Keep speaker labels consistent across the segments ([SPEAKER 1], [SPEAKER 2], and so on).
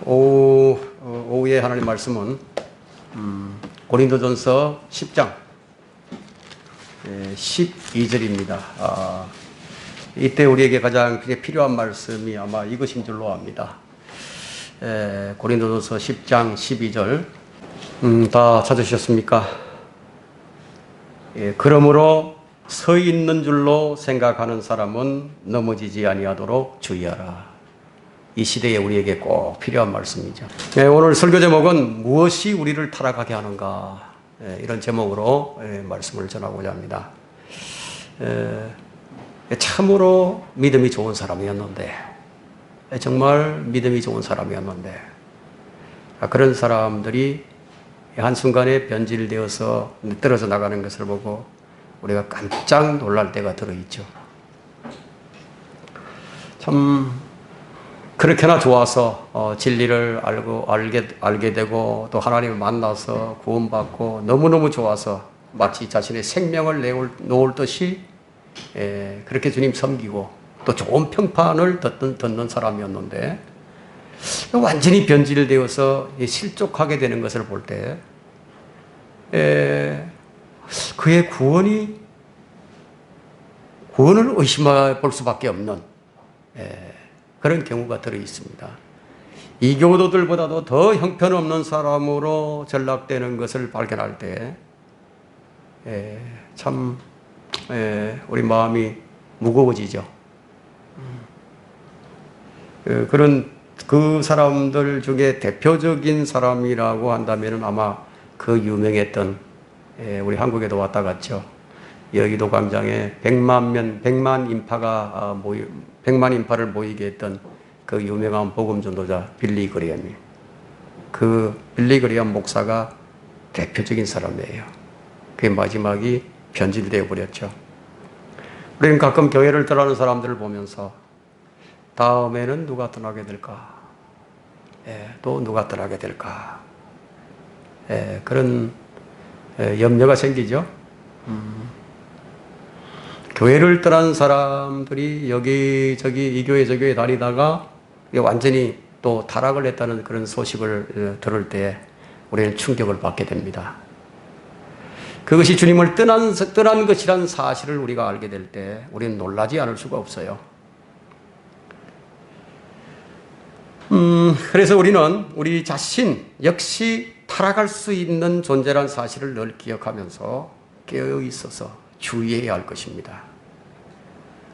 [SPEAKER 1] 오후에 하나님 말씀은 고린도전서 10장 12절입니다. 이때 우리에게 가장 필요한 말씀이 아마 이것인 줄로 압니다. 고린도전서 10장 12절 다 찾으셨습니까? 그러므로 서 있는 줄로 생각하는 사람은 넘어지지 아니하도록 주의하라. 이 시대에 우리에게 꼭 필요한 말씀이죠. 오늘 설교 제목은 무엇이 우리를 타락하게 하는가, 이런 제목으로 말씀을 전하고자 합니다. 참으로 믿음이 좋은 사람이었는데, 정말 믿음이 좋은 사람이었는데, 그런 사람들이 한순간에 변질되어서 떨어져 나가는 것을 보고 우리가 깜짝 놀랄 때가 들어있죠. 참 그렇게나 좋아서 진리를 알게 되고 또 하나님을 만나서 구원받고 너무너무 좋아서 마치 자신의 생명을 놓을 듯이 그렇게 주님 섬기고 또 좋은 평판을 듣는 사람이었는데, 완전히 변질되어서 실족하게 되는 것을 볼 때 그의 구원을 의심해 볼 수밖에 없는 그런 경우가 들어 있습니다. 이교도들보다도 더 형편없는 사람으로 전락되는 것을 발견할 때 참 우리 마음이 무거워지죠. 그런 그 사람들 중에 대표적인 사람이라고 한다면 아마 그 유명했던, 우리 한국에도 왔다 갔죠. 여의도 광장에 100만 인파를 모이게 했던 그 유명한 복음 전도자 빌리 그레엄이, 그 빌리 그레엄 목사가 대표적인 사람이에요. 그의 마지막이 변질되어 버렸죠. 우리는 가끔 교회를 떠나는 사람들을 보면서 다음에는 누가 떠나게 될까? 또 누가 떠나게 될까? 그런 염려가 생기죠. 교회를 떠난 사람들이 여기저기 이 교회 저 교회 다니다가 완전히 또 타락을 했다는 그런 소식을 들을 때 우리는 충격을 받게 됩니다. 그것이 주님을 떠난 것이라는 사실을 우리가 알게 될 때 우리는 놀라지 않을 수가 없어요. 그래서 우리는 우리 자신 역시 타락할 수 있는 존재란 사실을 늘 기억하면서 깨어 있어서 주의해야 할 것입니다.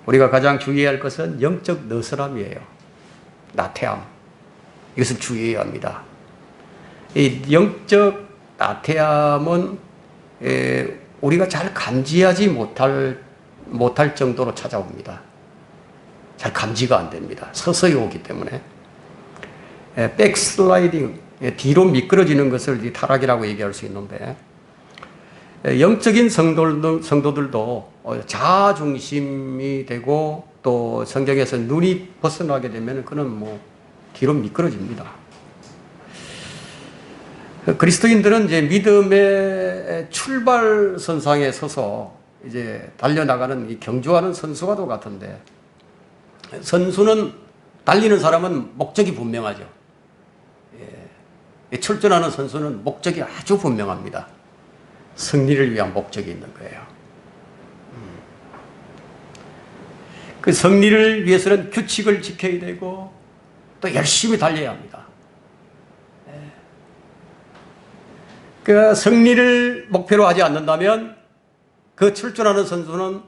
[SPEAKER 1] 우리가 가장 주의해야 할 것은 영적 느슨함이에요. 나태함. 이것을 주의해야 합니다. 이 영적 나태함은 우리가 잘 감지하지 못할 정도로 찾아옵니다. 잘 감지가 안 됩니다. 서서히 오기 때문에. 백슬라이딩, 뒤로 미끄러지는 것을 타락이라고 얘기할 수 있는데, 영적인 성도들도 자아중심이 되고 또 성경에서 눈이 벗어나게 되면 그는 뒤로 미끄러집니다. 그리스도인들은 이제 믿음의 출발선상에 서서 이제 달려나가는 이 경주하는 선수와도 같은데, 선수는 달리는 사람은 목적이 분명하죠. 출전하는 선수는 목적이 아주 분명합니다. 승리를 위한 목적이 있는 거예요. 그 승리를 위해서는 규칙을 지켜야 되고 또 열심히 달려야 합니다. 그 승리를 목표로 하지 않는다면 그 출전하는 선수는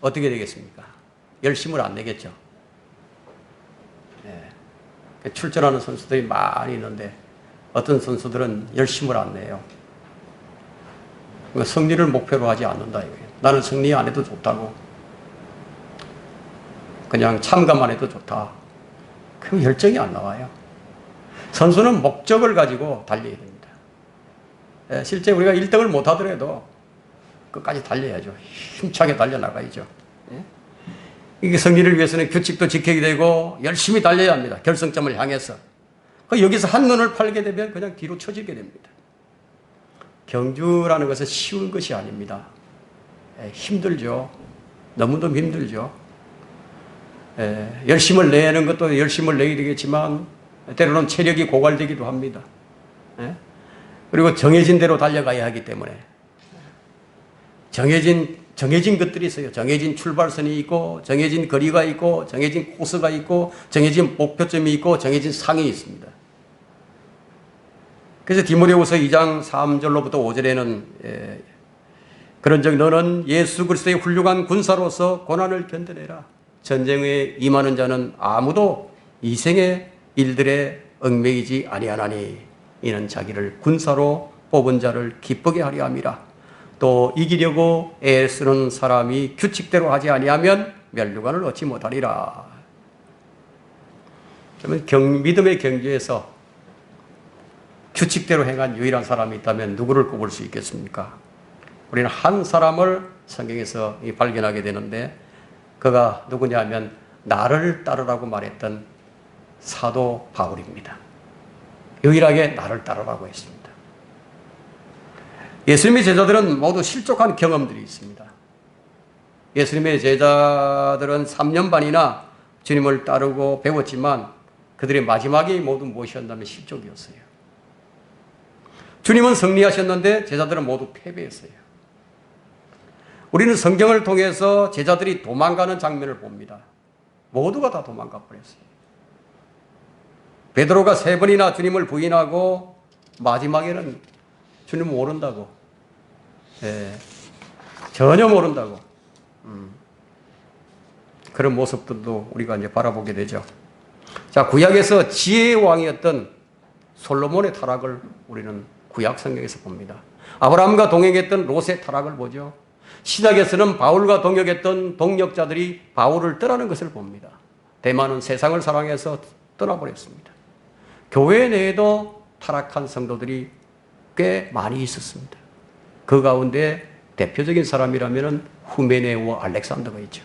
[SPEAKER 1] 어떻게 되겠습니까? 열심을 안 내겠죠. 출전하는 선수들이 많이 있는데 어떤 선수들은 열심을 안 내요. 승리를 목표로 하지 않는다 이거예요. 나는 승리 안 해도 좋다고, 그냥 참가만 해도 좋다. 그럼 열정이 안 나와요. 선수는 목적을 가지고 달려야 됩니다. 실제 우리가 1등을 못 하더라도 끝까지 달려야죠. 힘차게 달려나가야죠. 이게 승리를 위해서는 규칙도 지켜야 되고 열심히 달려야 합니다. 결승점을 향해서. 여기서 한눈을 팔게 되면 그냥 뒤로 처지게 됩니다. 경주라는 것은 쉬운 것이 아닙니다. 힘들죠. 너무너무 힘들죠. 열심을 내는 것도 열심을 내야 되겠지만 때로는 체력이 고갈되기도 합니다. 예? 그리고 정해진 대로 달려가야 하기 때문에 정해진 것들이 있어요. 정해진 출발선이 있고, 정해진 거리가 있고, 정해진 코스가 있고, 정해진 목표점이 있고, 정해진 상이 있습니다. 그래서 디모데후서 2장 3절로부터 5절에는 그런즉 너는 예수 그리스도의 훌륭한 군사로서 고난을 견뎌내라. 전쟁에 임하는 자는 아무도 이생의 일들에 얽매이지 아니하나니 이는 자기를 군사로 뽑은 자를 기쁘게 하려 함이라. 또 이기려고 애쓰는 사람이 규칙대로 하지 아니하면 멸류관을 얻지 못하리라. 그러면 믿음의 경주에서 규칙대로 행한 유일한 사람이 있다면 누구를 꼽을 수 있겠습니까? 우리는 한 사람을 성경에서 발견하게 되는데 그가 누구냐 하면 나를 따르라고 말했던 사도 바울입니다. 유일하게 나를 따르라고 했습니다. 예수님의 제자들은 모두 실족한 경험들이 있습니다. 예수님의 제자들은 3년 반이나 주님을 따르고 배웠지만 그들의 마지막이 모두 무엇이었냐면 실족이었어요. 주님은 승리하셨는데 제자들은 모두 패배했어요. 우리는 성경을 통해서 제자들이 도망가는 장면을 봅니다. 모두가 다 도망가 버렸어요. 베드로가 3번이나 주님을 부인하고 마지막에는 주님 모른다고, 전혀 모른다고, 그런 모습들도 우리가 이제 바라보게 되죠. 자, 구약에서 지혜의 왕이었던 솔로몬의 타락을 우리는 구약 성경에서 봅니다. 아브라함과 동행했던 롯의 타락을 보죠. 신약에서는 바울과 동역했던 동역자들이 바울을 떠나는 것을 봅니다. 대만은 세상을 사랑해서 떠나버렸습니다. 교회 내에도 타락한 성도들이 꽤 많이 있었습니다. 그 가운데 대표적인 사람이라면 후메네오와 알렉산더가 있죠.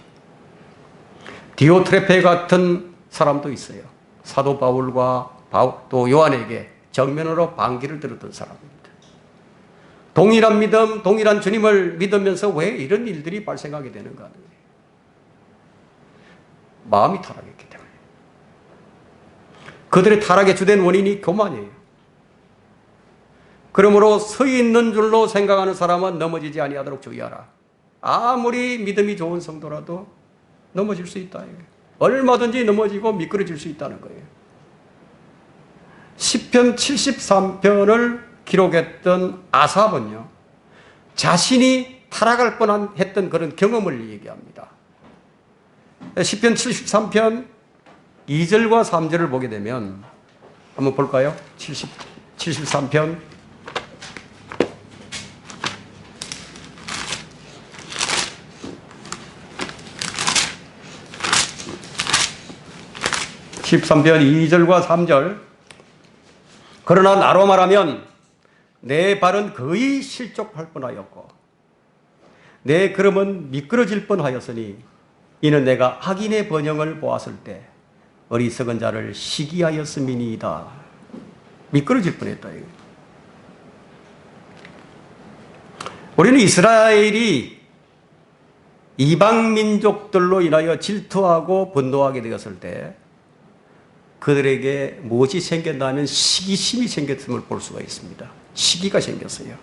[SPEAKER 1] 디오트레페 같은 사람도 있어요. 사도 바울과 또 요한에게 정면으로 반기를 들었던 사람입니다. 동일한 믿음, 동일한 주님을 믿으면서 왜 이런 일들이 발생하게 되는가 하는 거예요. 마음이 타락했기 때문에. 그들의 타락의 주된 원인이 교만이에요. 그러므로 서 있는 줄로 생각하는 사람은 넘어지지 아니하도록 주의하라. 아무리 믿음이 좋은 성도라도 넘어질 수 있다. 얼마든지 넘어지고 미끄러질 수 있다는 거예요. 시편 73편을 기록했던 아삽은요, 자신이 타락할 뻔했던 그런 경험을 얘기합니다. 시편 73편 2절과 3절을 보게 되면 한번 볼까요? 73편 13편 2절과 3절. 그러나 나로 말하면 내 발은 거의 실족할 뻔하였고 내 걸음은 미끄러질 뻔하였으니 이는 내가 악인의 번영을 보았을 때 어리석은 자를 시기하였음이니이다. 미끄러질 뻔했다. 우리는 이스라엘이 이방 민족들로 인하여 질투하고 분노하게 되었을 때 그들에게 무엇이 생겼나면 시기심이 생겼음을 볼 수가 있습니다. 시기가 생겼어요.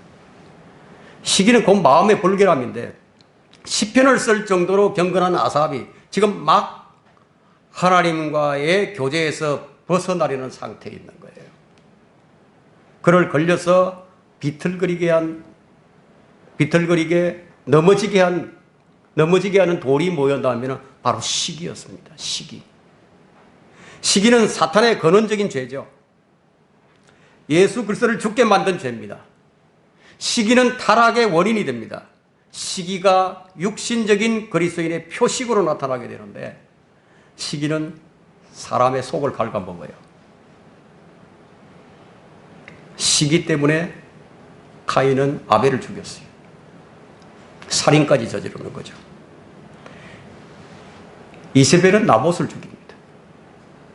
[SPEAKER 1] 시기는 곧 마음의 불결함인데 시편을 쓸 정도로 경건한 아삽이 지금 막 하나님과의 교제에서 벗어나려는 상태에 있는 거예요. 그를 걸려서 비틀거리게 넘어지게 하는 돌이 뭐였냐면 바로 시기였습니다. 시기는 사탄의 근원적인 죄죠. 예수 그리스도를 죽게 만든 죄입니다. 시기는 타락의 원인이 됩니다. 시기가 육신적인 그리스도인의 표식으로 나타나게 되는데 시기는 사람의 속을 갉아먹어요. 시기 때문에 가인은 아벨을 죽였어요. 살인까지 저지르는 거죠. 이세벨은 나봇을 죽입니다.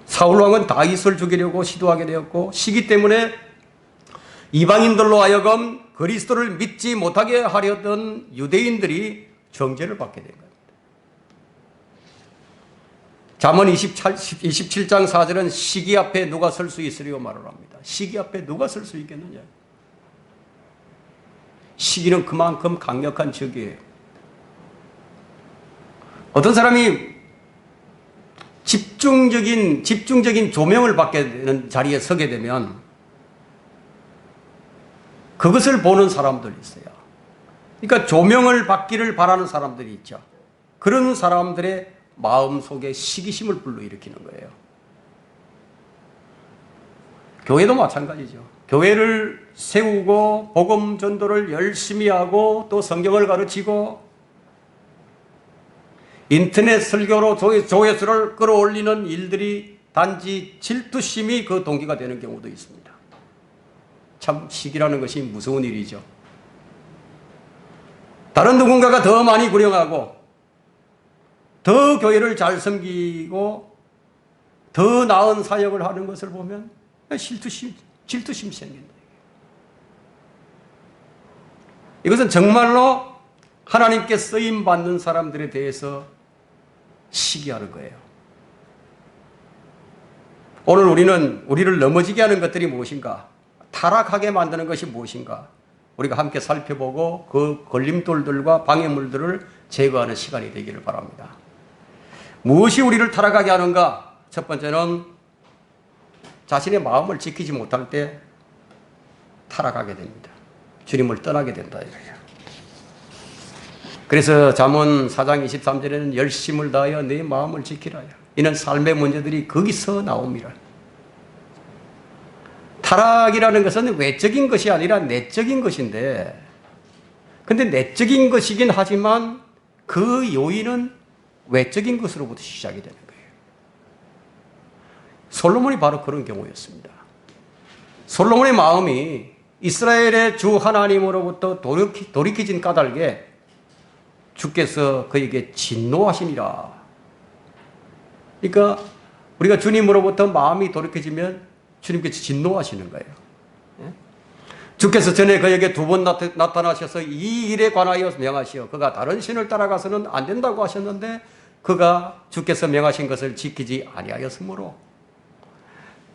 [SPEAKER 1] 사울왕은 다윗을 죽이려고 시도하게 되었고 시기 때문에 이방인들로 하여금 그리스도를 믿지 못하게 하려던 유대인들이 정죄를 받게 된 겁니다. 잠언 27장 4절은 시기 앞에 누가 설 수 있으리요 말을 합니다. 시기 앞에 누가 설 수 있겠느냐. 시기는 그만큼 강력한 적이에요. 어떤 사람이 집중적인 조명을 받게 되는 자리에 서게 되면 그것을 보는 사람들이 있어요. 그러니까 조명을 받기를 바라는 사람들이 있죠. 그런 사람들의 마음속에 시기심을 불러일으키는 거예요. 교회도 마찬가지죠. 교회를 세우고 복음 전도를 열심히 하고 또 성경을 가르치고 인터넷 설교로 조회수를 끌어올리는 일들이 단지 질투심이 그 동기가 되는 경우도 있습니다. 참 시기라는 것이 무서운 일이죠. 다른 누군가가 더 많이 구령하고 더 교회를 잘 섬기고 더 나은 사역을 하는 것을 보면 질투심이 생긴다. 이것은 정말로 하나님께 쓰임받는 사람들에 대해서 시기하는 거예요. 오늘 우리를 넘어지게 하는 것들이 무엇인가? 타락하게 만드는 것이 무엇인가? 우리가 함께 살펴보고 그 걸림돌들과 방해물들을 제거하는 시간이 되기를 바랍니다. 무엇이 우리를 타락하게 하는가? 첫 번째는 자신의 마음을 지키지 못할 때 타락하게 됩니다. 주님을 떠나게 된다 이거예요. 그래서 잠언 4장 23절에는 열심을 다하여 내 마음을 지키라. 이는 삶의 문제들이 거기서 나옵니다. 타락이라는 것은 외적인 것이 아니라 내적인 것인데, 근데 내적인 것이긴 하지만 그 요인은 외적인 것으로부터 시작이 되는 거예요. 솔로몬이 바로 그런 경우였습니다. 솔로몬의 마음이 이스라엘의 주 하나님으로부터 돌이켜진 까닭에 주께서 그에게 진노하시니라. 그러니까 우리가 주님으로부터 마음이 돌이켜지면 주님께서 진노하시는 거예요. 주께서 전에 그에게 2번 나타나셔서 이 일에 관하여 명하시어 그가 다른 신을 따라가서는 안 된다고 하셨는데 그가 주께서 명하신 것을 지키지 아니하였으므로.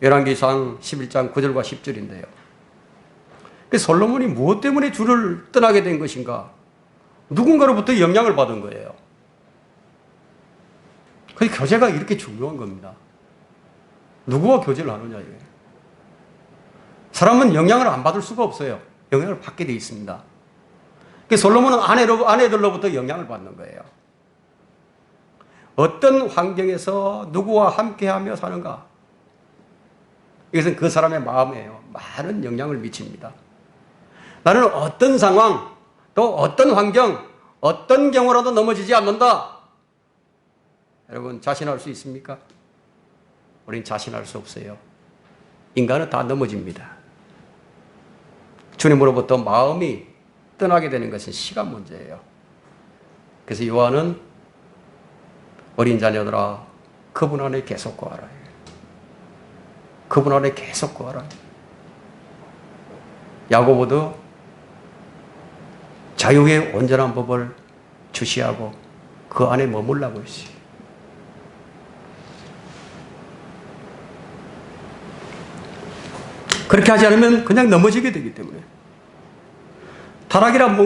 [SPEAKER 1] 열왕기상 11장 9절과 10절인데요. 솔로몬이 무엇 때문에 주를 떠나게 된 것인가? 누군가로부터 영향을 받은 거예요. 그 교제가 이렇게 중요한 겁니다. 누구와 교제를 하느냐 이거예요. 사람은 영향을 안 받을 수가 없어요. 영향을 받게 돼 있습니다. 솔로몬은 아내들로부터 영향을 받는 거예요. 어떤 환경에서 누구와 함께하며 사는가? 이것은 그 사람의 마음에요. 많은 영향을 미칩니다. 나는 어떤 상황, 또 어떤 환경, 어떤 경우라도 넘어지지 않는다. 여러분 자신할 수 있습니까? 우리는 자신할 수 없어요. 인간은 다 넘어집니다. 주님으로부터 마음이 떠나게 되는 것은 시간 문제예요. 그래서 요한은 어린 자녀들아 그분 안에 계속 거하라. 그분 안에 계속 거하라. 야고보도 자유의 온전한 법을 주시하고 그 안에 머물라고 했어요. 그렇게 하지 않으면 그냥 넘어지게 되기 때문에. 타락이란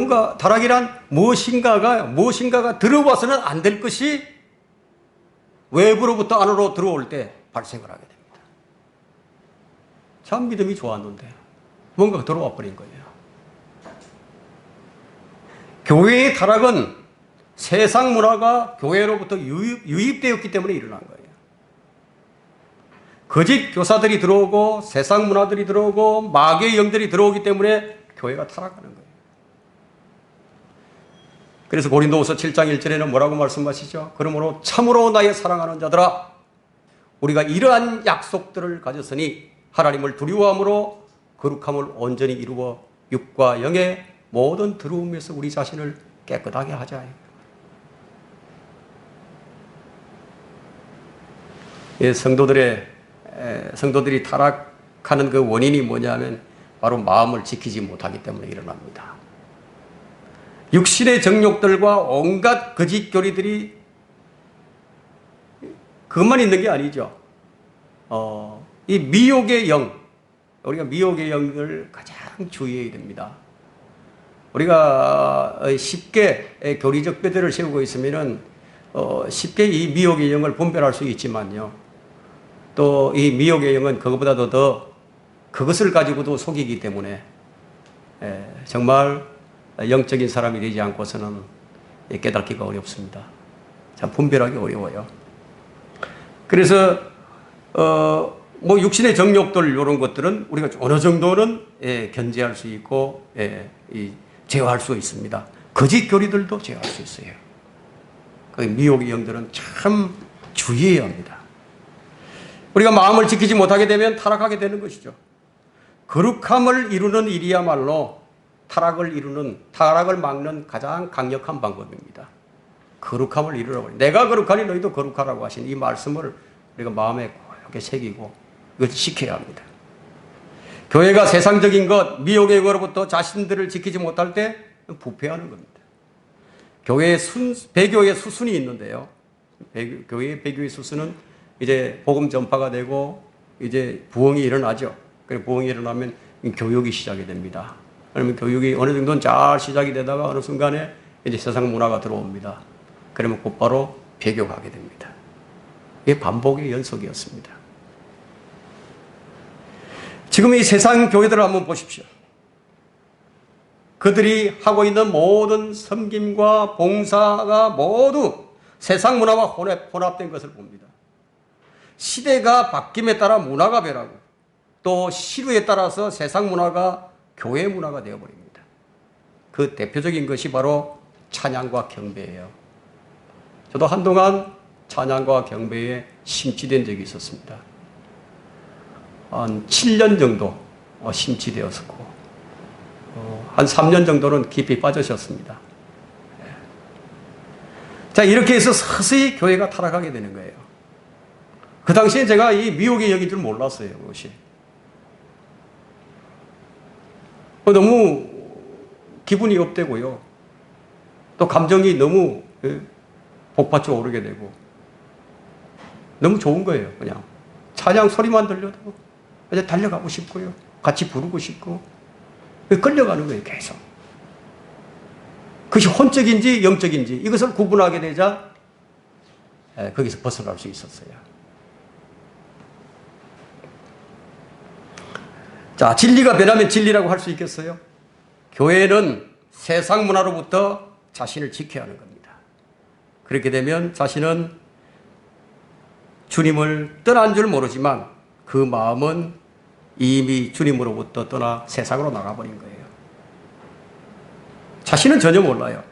[SPEAKER 1] 무엇인가가 들어와서는 안 될 것이 외부로부터 안으로 들어올 때 발생을 하게 됩니다. 참 믿음이 좋았는데 뭔가가 들어와 버린 거예요. 교회의 타락은 세상 문화가 교회로부터 유입되었기 때문에 일어난 거예요. 거짓 교사들이 들어오고 세상 문화들이 들어오고 마귀의 영들이 들어오기 때문에 교회가 타락하는 거예요. 그래서 고린도후서 7장 1절에는 뭐라고 말씀하시죠? 그러므로 참으로 나의 사랑하는 자들아 우리가 이러한 약속들을 가졌으니 하나님을 두려워함으로 거룩함을 온전히 이루어 육과 영의 모든 더러움에서 우리 자신을 깨끗하게 하자. 성도들이 타락하는 그 원인이 뭐냐면 바로 마음을 지키지 못하기 때문에 일어납니다. 육신의 정욕들과 온갖 거짓 교리들이 그것만 있는 게 아니죠. 이 미혹의 영, 우리가 미혹의 영을 가장 주의해야 됩니다. 우리가 쉽게 교리적 뼈대를 세우고 있으면은 쉽게 이 미혹의 영을 분별할 수 있지만요. 또 이 미혹의 영은 그것보다도 더 그것을 가지고도 속이기 때문에 정말 영적인 사람이 되지 않고서는 깨닫기가 어렵습니다. 참 분별하기 어려워요. 그래서 뭐 육신의 정욕들 이런 것들은 우리가 어느 정도는 견제할 수 있고 제어할 수 있습니다. 거짓 교리들도 제어할 수 있어요. 그 미혹의 영들은 참 주의해야 합니다. 우리가 마음을 지키지 못하게 되면 타락하게 되는 것이죠. 거룩함을 이루는 일이야말로 타락을 막는 가장 강력한 방법입니다. 거룩함을 이루라고. 내가 거룩하니 너희도 거룩하라고 하신 이 말씀을 우리가 마음에 고하게 새기고 이걸 지켜야 합니다. 교회가 세상적인 것, 미혹의 영으로부터 자신들을 지키지 못할 때 부패하는 겁니다. 배교의 수순이 있는데요. 교회의 배교의 수순은 이제 복음 전파가 되고 이제 부흥이 일어나죠. 그리고 부흥이 일어나면 교육이 시작이 됩니다. 그러면 교육이 어느 정도는 잘 시작이 되다가 어느 순간에 이제 세상 문화가 들어옵니다. 그러면 곧바로 배교하게 됩니다. 이게 반복의 연속이었습니다. 지금 이 세상 교회들을 한번 보십시오. 그들이 하고 있는 모든 섬김과 봉사가 모두 세상 문화와 혼합된 것을 봅니다. 시대가 바뀜에 따라 문화가 변하고 또 시류에 따라서 세상 문화가 교회 문화가 되어버립니다. 그 대표적인 것이 바로 찬양과 경배예요. 저도 한동안 찬양과 경배에 심취된 적이 있었습니다. 한 7년 정도 심취되었었고 한 3년 정도는 깊이 빠지셨습니다. 자, 이렇게 해서 서서히 교회가 타락하게 되는 거예요. 그 당시에 제가 이 미혹의 영인 줄 몰랐어요. 그것이. 너무 기분이 업되고요. 또 감정이 너무 복받쳐 오르게 되고 너무 좋은 거예요. 그냥 찬양 소리만 들려도 이제 달려가고 싶고요. 같이 부르고 싶고 끌려가는 거예요. 계속. 그것이 혼적인지 영적인지 이것을 구분하게 되자 거기서 벗어날 수 있었어요. 자, 진리가 변하면 진리라고 할 수 있겠어요? 교회는 세상 문화로부터 자신을 지켜야 하는 겁니다. 그렇게 되면 자신은 주님을 떠난 줄 모르지만 그 마음은 이미 주님으로부터 떠나 세상으로 나가버린 거예요. 자신은 전혀 몰라요.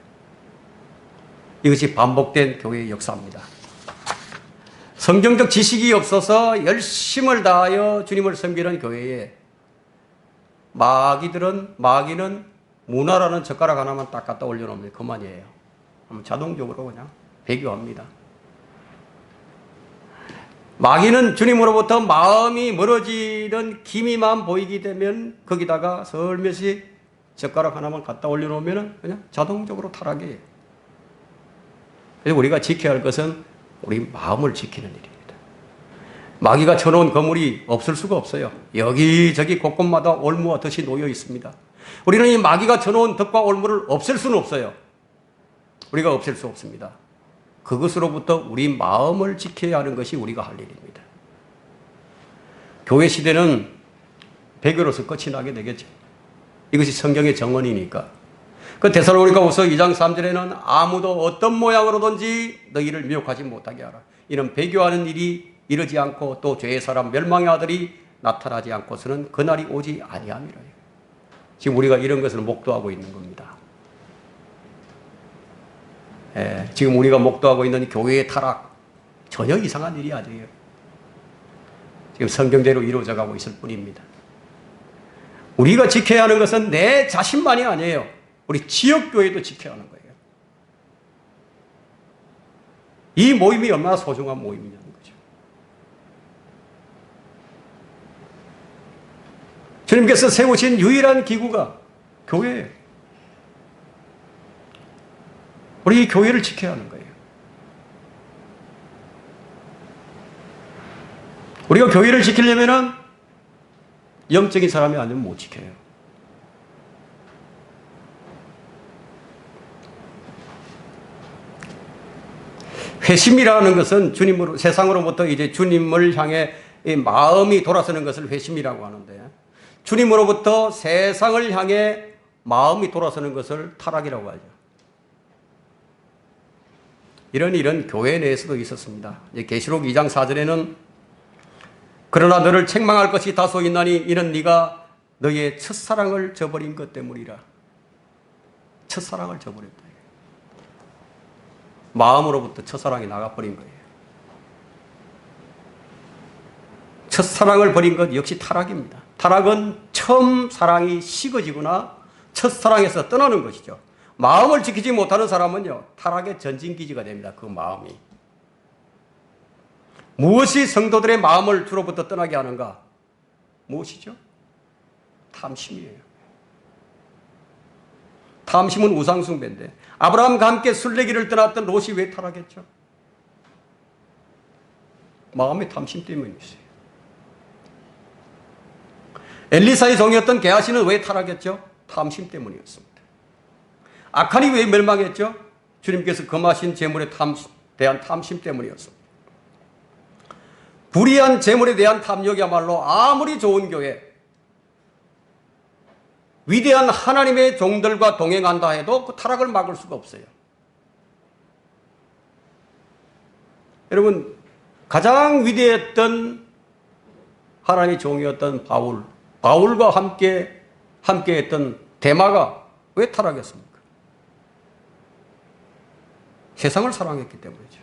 [SPEAKER 1] 이것이 반복된 교회의 역사입니다. 성경적 지식이 없어서 열심을 다하여 주님을 섬기는 교회에 마귀는 문화라는 젓가락 하나만 딱 갖다 올려놓으면 그만이에요. 자동적으로 그냥 배교합니다. 마귀는 주님으로부터 마음이 멀어지는 기미만 보이게 되면 거기다가 설며시 젓가락 하나만 갖다 올려놓으면 그냥 자동적으로 타락이에요. 그래서 우리가 지켜야 할 것은 우리 마음을 지키는 일입니다. 마귀가 쳐놓은 거물이 없을 수가 없어요. 여기저기 곳곳마다 올무와 덫이 놓여 있습니다. 우리는 이 마귀가 쳐놓은 덫과 올무를 없앨 수는 없어요. 우리가 없앨 수 없습니다. 그것으로부터 우리 마음을 지켜야 하는 것이 우리가 할 일입니다. 교회 시대는 배교로서 끝이 나게 되겠죠. 이것이 성경의 정언이니까. 그 데살로니가후서 2장 3절에는 아무도 어떤 모양으로든지 너희를 미혹하지 못하게 하라. 이는 배교하는 일이 이르지 않고 또 죄의 사람 멸망의 아들이 나타나지 않고서는 그날이 오지 아니함이라. 지금 우리가 이런 것을 목도하고 있는 겁니다. 지금 우리가 목도하고 있는 교회의 타락 전혀 이상한 일이 아니에요. 지금 성경대로 이루어져 가고 있을 뿐입니다. 우리가 지켜야 하는 것은 내 자신만이 아니에요. 우리 지역교회도 지켜야 하는 거예요. 이 모임이 얼마나 소중한 모임이냐는 거죠. 주님께서 세우신 유일한 기구가 교회예요. 우리 이 교회를 지켜야 하는 거예요. 우리가 교회를 지키려면은 영적인 사람이 아니면 못 지켜요. 회심이라는 것은 주님으로, 세상으로부터 이제 주님을 향해 이 마음이 돌아서는 것을 회심이라고 하는데, 주님으로부터 세상을 향해 마음이 돌아서는 것을 타락이라고 하죠. 이런 일은 교회 내에서도 있었습니다. 계시록 2장 4절에는 그러나 너를 책망할 것이 다소 있나니 이는 네가 너의 첫사랑을 저버린 것 때문이라. 첫사랑을 저버렸다. 마음으로부터 첫사랑이 나가버린 거예요. 첫사랑을 버린 것 역시 타락입니다. 타락은 처음 사랑이 식어지거나 첫사랑에서 떠나는 것이죠. 마음을 지키지 못하는 사람은요, 타락의 전진기지가 됩니다. 그 마음이. 무엇이 성도들의 마음을 주로부터 떠나게 하는가? 무엇이죠? 탐심이에요. 탐심은 우상숭배인데, 아브라함과 함께 순례길을 떠났던 롯이 왜 타락했죠? 마음의 탐심 때문이었어요. 엘리사의 종이었던 게하시는 왜 타락했죠? 탐심 때문이었습니다. 아칸이 왜 멸망했죠? 주님께서 금하신 재물에 대한 탐심 때문이었습니다. 불의한 재물에 대한 탐욕이야말로 아무리 좋은 교회, 위대한 하나님의 종들과 동행한다 해도 그 타락을 막을 수가 없어요. 여러분, 가장 위대했던 하나님의 종이었던 바울과 함께 했던 데마가 왜 타락했습니까? 세상을 사랑했기 때문이죠.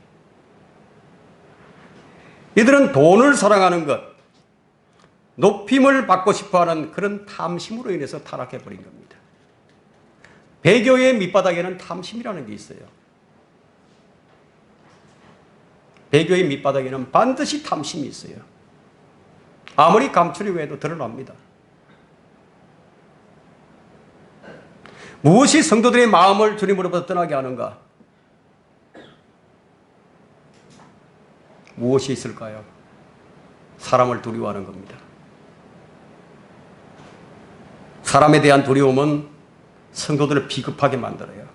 [SPEAKER 1] 이들은 돈을 사랑하는 것, 높임을 받고 싶어하는 그런 탐심으로 인해서 타락해버린 겁니다. 배교의 밑바닥에는 탐심이라는 게 있어요. 배교의 밑바닥에는 반드시 탐심이 있어요. 아무리 감추려고 해도 드러납니다. 무엇이 성도들의 마음을 주님으로부터 떠나게 하는가? 무엇이 있을까요? 사람을 두려워하는 겁니다. 사람에 대한 두려움은 성도들을 비겁하게 만들어요.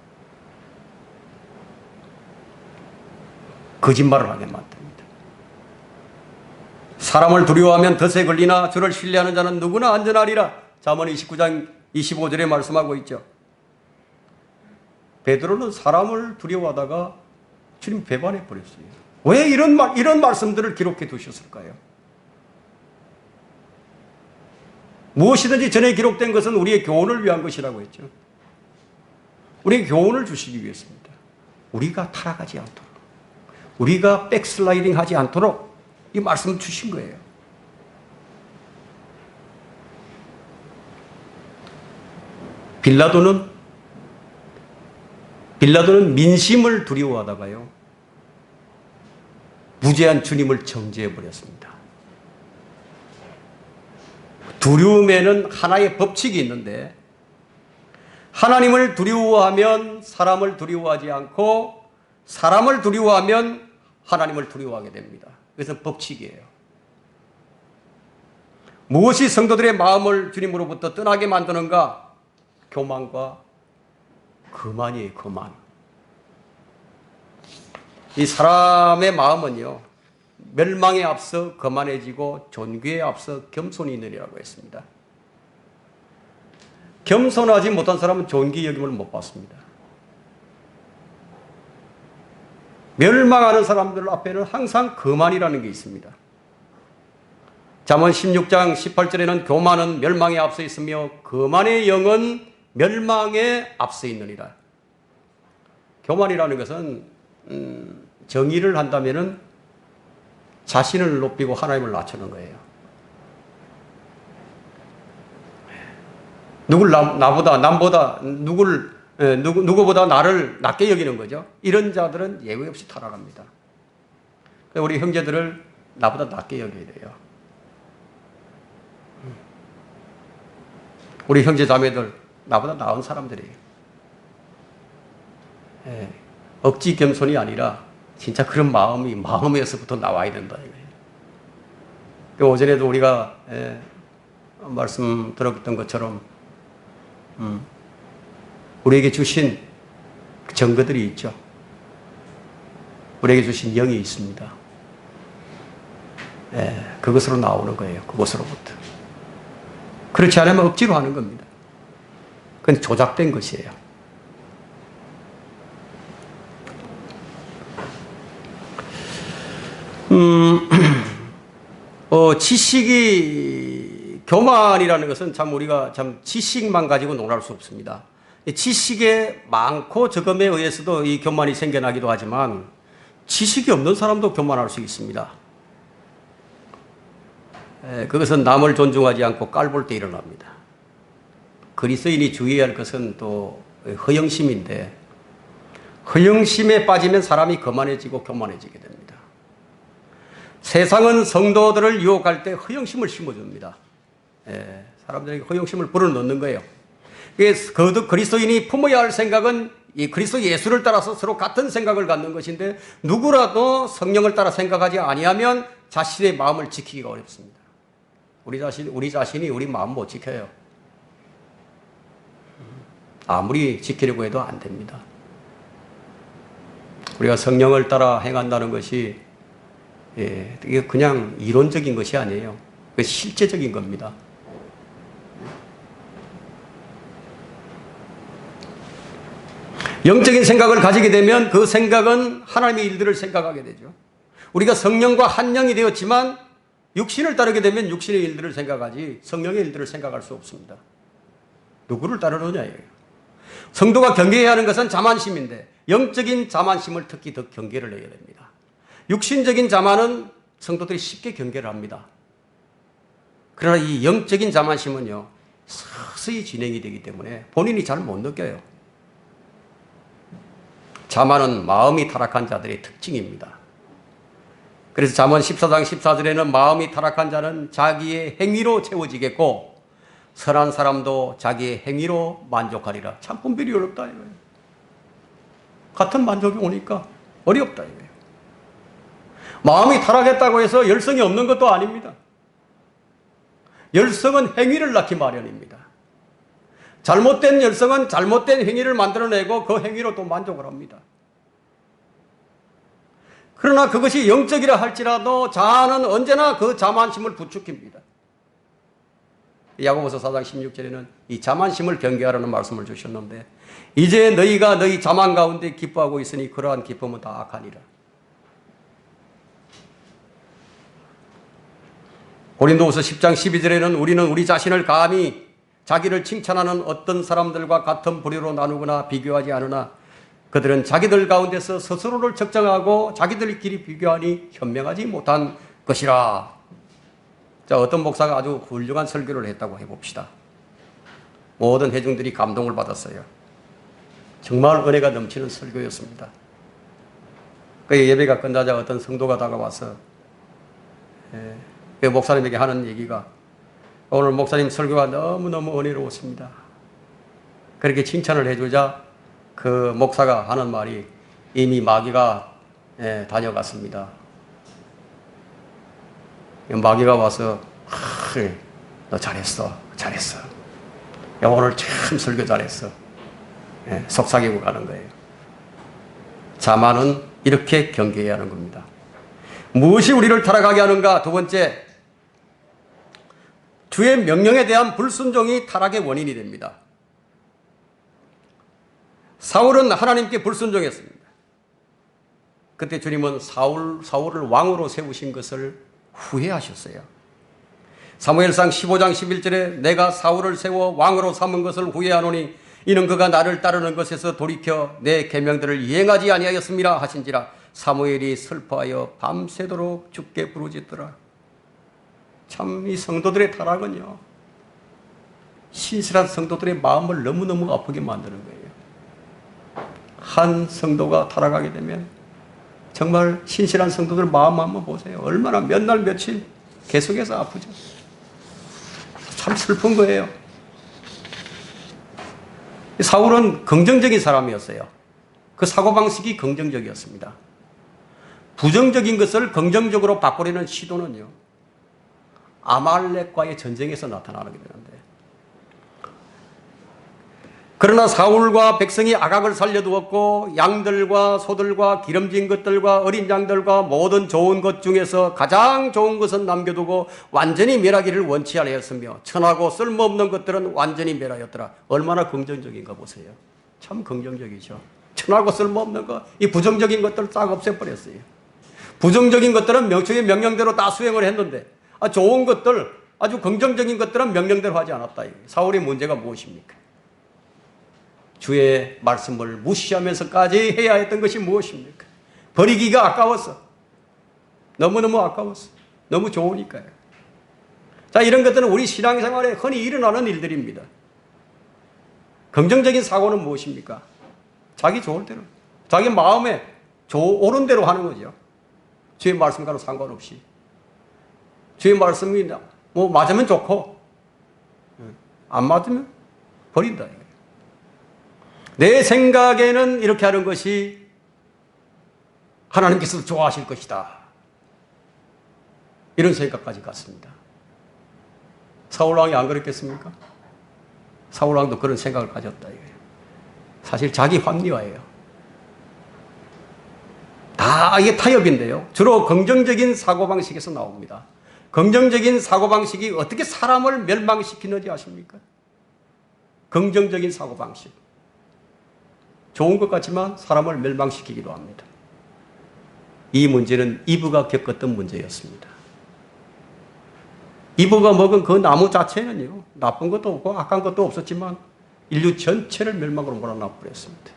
[SPEAKER 1] 거짓말을 하게 만듭니다. 사람을 두려워하면 덫에 걸리나 주를 신뢰하는 자는 누구나 안전하리라. 잠언 29장 25절에 말씀하고 있죠. 베드로는 사람을 두려워하다가 주님 배반해 버렸어요. 왜 이런 말씀들을 기록해 두셨을까요? 무엇이든지 전에 기록된 것은 우리의 교훈을 위한 것이라고 했죠. 우리의 교훈을 주시기 위해서입니다. 우리가 타락하지 않도록, 우리가 백슬라이딩 하지 않도록 이 말씀을 주신 거예요. 빌라도는 민심을 두려워하다가요, 무죄한 주님을 정죄해 버렸습니다. 두려움에는 하나의 법칙이 있는데, 하나님을 두려워하면 사람을 두려워하지 않고 사람을 두려워하면 하나님을 두려워하게 됩니다. 그래서 법칙이에요. 무엇이 성도들의 마음을 주님으로부터 떠나게 만드는가? 교만과 거만이에요. 거만. 이 사람의 마음은요, 멸망에 앞서 거만해지고 존귀에 앞서 겸손이 있느니라고 했습니다. 겸손하지 못한 사람은 존귀 여김을 못 받습니다. 멸망하는 사람들 앞에는 항상 거만이라는 게 있습니다. 잠언 16장 18절에는 교만은 멸망에 앞서 있으며 거만의 영은 멸망에 앞서 있느니라. 교만이라는 것은 정의를 한다면은 자신을 높이고 하나님을 낮추는 거예요. 누구보다 나를 낮게 여기는 거죠. 이런 자들은 예외 없이 타락합니다. 우리 형제들을 나보다 낮게 여겨야 돼요. 우리 형제 자매들 나보다 나은 사람들이에요. 억지 겸손이 아니라 진짜 그런 마음에서부터 나와야 된다 이거예요. 오전에도 우리가 말씀 들었던 것처럼 우리에게 주신 증거들이 있죠. 우리에게 주신 영이 있습니다. 그것으로 나오는 거예요. 그것으로부터. 그렇지 않으면 억지로 하는 겁니다. 그건 조작된 것이에요. 지식이, 교만이라는 것은 참 우리가 참 지식만 가지고 논할 수 없습니다. 지식의 많고 적음에 의해서도 이 교만이 생겨나기도 하지만 지식이 없는 사람도 교만할 수 있습니다. 그것은 남을 존중하지 않고 깔볼 때 일어납니다. 그리스도인이 주의해야 할 것은 또 허영심인데, 허영심에 빠지면 사람이 거만해지고 교만해지게 됩니다. 세상은 성도들을 유혹할 때 허영심을 심어줍니다. 사람들에게 허영심을 불어넣는 거예요. 그리스도인이 품어야 할 생각은 이 그리스도 예수를 따라서 서로 같은 생각을 갖는 것인데, 누구라도 성령을 따라 생각하지 아니하면 자신의 마음을 지키기가 어렵습니다. 우리 자신이 우리 마음 못 지켜요. 아무리 지키려고 해도 안 됩니다. 우리가 성령을 따라 행한다는 것이 이게 그냥 이론적인 것이 아니에요. 실제적인 겁니다. 영적인 생각을 가지게 되면 그 생각은 하나님의 일들을 생각하게 되죠. 우리가 성령과 한 영이 되었지만 육신을 따르게 되면 육신의 일들을 생각하지 성령의 일들을 생각할 수 없습니다. 누구를 따르느냐예요. 성도가 경계해야 하는 것은 자만심인데, 영적인 자만심을 특히 더 경계를 해야 됩니다. 육신적인 자만은 성도들이 쉽게 경계를 합니다. 그러나 이 영적인 자만심은요, 서서히 진행이 되기 때문에 본인이 잘 못 느껴요. 자만은 마음이 타락한 자들의 특징입니다. 그래서 잠언 14장 14절에는 마음이 타락한 자는 자기의 행위로 채워지겠고 선한 사람도 자기의 행위로 만족하리라. 참 분별이 어렵다 이거예요. 같은 만족이 오니까 어렵다 이거예요. 마음이 타락했다고 해서 열성이 없는 것도 아닙니다. 열성은 행위를 낳기 마련입니다. 잘못된 열성은 잘못된 행위를 만들어내고 그 행위로 또 만족을 합니다. 그러나 그것이 영적이라 할지라도 자아는 언제나 그 자만심을 부추깁니다. 야고보서 4장 16절에는 이 자만심을 경계하라는 말씀을 주셨는데, 이제 너희가 너희 자만 가운데 기뻐하고 있으니 그러한 기쁨은 다 악하니라. 고린도후서 10장 12절에는 우리는 우리 자신을 감히 자기를 칭찬하는 어떤 사람들과 같은 부류로 나누거나 비교하지 않으나 그들은 자기들 가운데서 스스로를 측정하고 자기들끼리 비교하니 현명하지 못한 것이라. 자, 어떤 목사가 아주 훌륭한 설교를 했다고 해봅시다. 모든 회중들이 감동을 받았어요. 정말 은혜가 넘치는 설교였습니다. 그 예배가 끝나자 어떤 성도가 다가와서 그 목사님에게 하는 얘기가, 오늘 목사님 설교가 너무너무 은혜로웠습니다. 그렇게 칭찬을 해주자 그 목사가 하는 말이, 이미 마귀가 다녀갔습니다. 마귀가 와서 너 잘했어. 야, 오늘 참 설교 잘했어. 속삭이고 가는 거예요. 자만은 이렇게 경계해야 하는 겁니다. 무엇이 우리를 타락하게 하는가? 두 번째, 주의 명령에 대한 불순종이 타락의 원인이 됩니다. 사울은 하나님께 불순종했습니다. 그때 주님은 사울을 왕으로 세우신 것을 후회하셨어요. 사무엘상 15장 11절에 내가 사울을 세워 왕으로 삼은 것을 후회하노니 이는 그가 나를 따르는 것에서 돌이켜 내 계명들을 이행하지 아니하였음이라 하신지라. 사무엘이 슬퍼하여 밤새도록 주께 부르짖더라. 참 이 성도들의 타락은요, 신실한 성도들의 마음을 너무너무 아프게 만드는 거예요. 한 성도가 타락하게 되면 정말 신실한 성도들 마음 한번 보세요. 얼마나 몇 날 며칠 계속해서 아프죠. 참 슬픈 거예요. 사울은 긍정적인 사람이었어요. 그 사고방식이 긍정적이었습니다. 부정적인 것을 긍정적으로 바꾸려는 시도는요, 아말렉과의 전쟁에서 나타나게 되는데, 그러나 사울과 백성이 아각을 살려두었고 양들과 소들과 기름진 것들과 어린 양들과 모든 좋은 것 중에서 가장 좋은 것은 남겨두고 완전히 멸하기를 원치 아니하였으며 천하고 쓸모없는 것들은 완전히 멸하였더라. 얼마나 긍정적인가 보세요. 참 긍정적이죠. 천하고 쓸모없는 것, 이 부정적인 것들을 싹 없애버렸어요. 부정적인 것들은 명령의 명령대로 다 수행을 했는데, 좋은 것들, 아주 긍정적인 것들은 명령대로 하지 않았다. 사울의 문제가 무엇입니까? 주의 말씀을 무시하면서까지 해야 했던 것이 무엇입니까? 버리기가 아까웠어. 너무너무 아까웠어. 너무 좋으니까요. 자, 이런 것들은 우리 신앙생활에 흔히 일어나는 일들입니다. 긍정적인 사고는 무엇입니까? 자기 좋을 대로, 자기 마음에 옳은 대로 하는 거죠. 주의 말씀과는 상관없이. 주의 말씀이 뭐 맞으면 좋고 안 맞으면 버린다. 내 생각에는 이렇게 하는 것이 하나님께서 좋아하실 것이다. 이런 생각까지 갔습니다. 사울왕이 안 그랬겠습니까? 사울왕도 그런 생각을 가졌다. 사실 자기 합리화예요. 다 이게 타협인데요. 주로 긍정적인 사고방식에서 나옵니다. 긍정적인 사고방식이 어떻게 사람을 멸망시키는지 아십니까? 긍정적인 사고방식. 좋은 것 같지만 사람을 멸망시키기도 합니다. 이 문제는 이브가 겪었던 문제였습니다. 이브가 먹은 그 나무 자체는요, 나쁜 것도 없고 악한 것도 없었지만 인류 전체를 멸망으로 몰아넣어버렸습니다.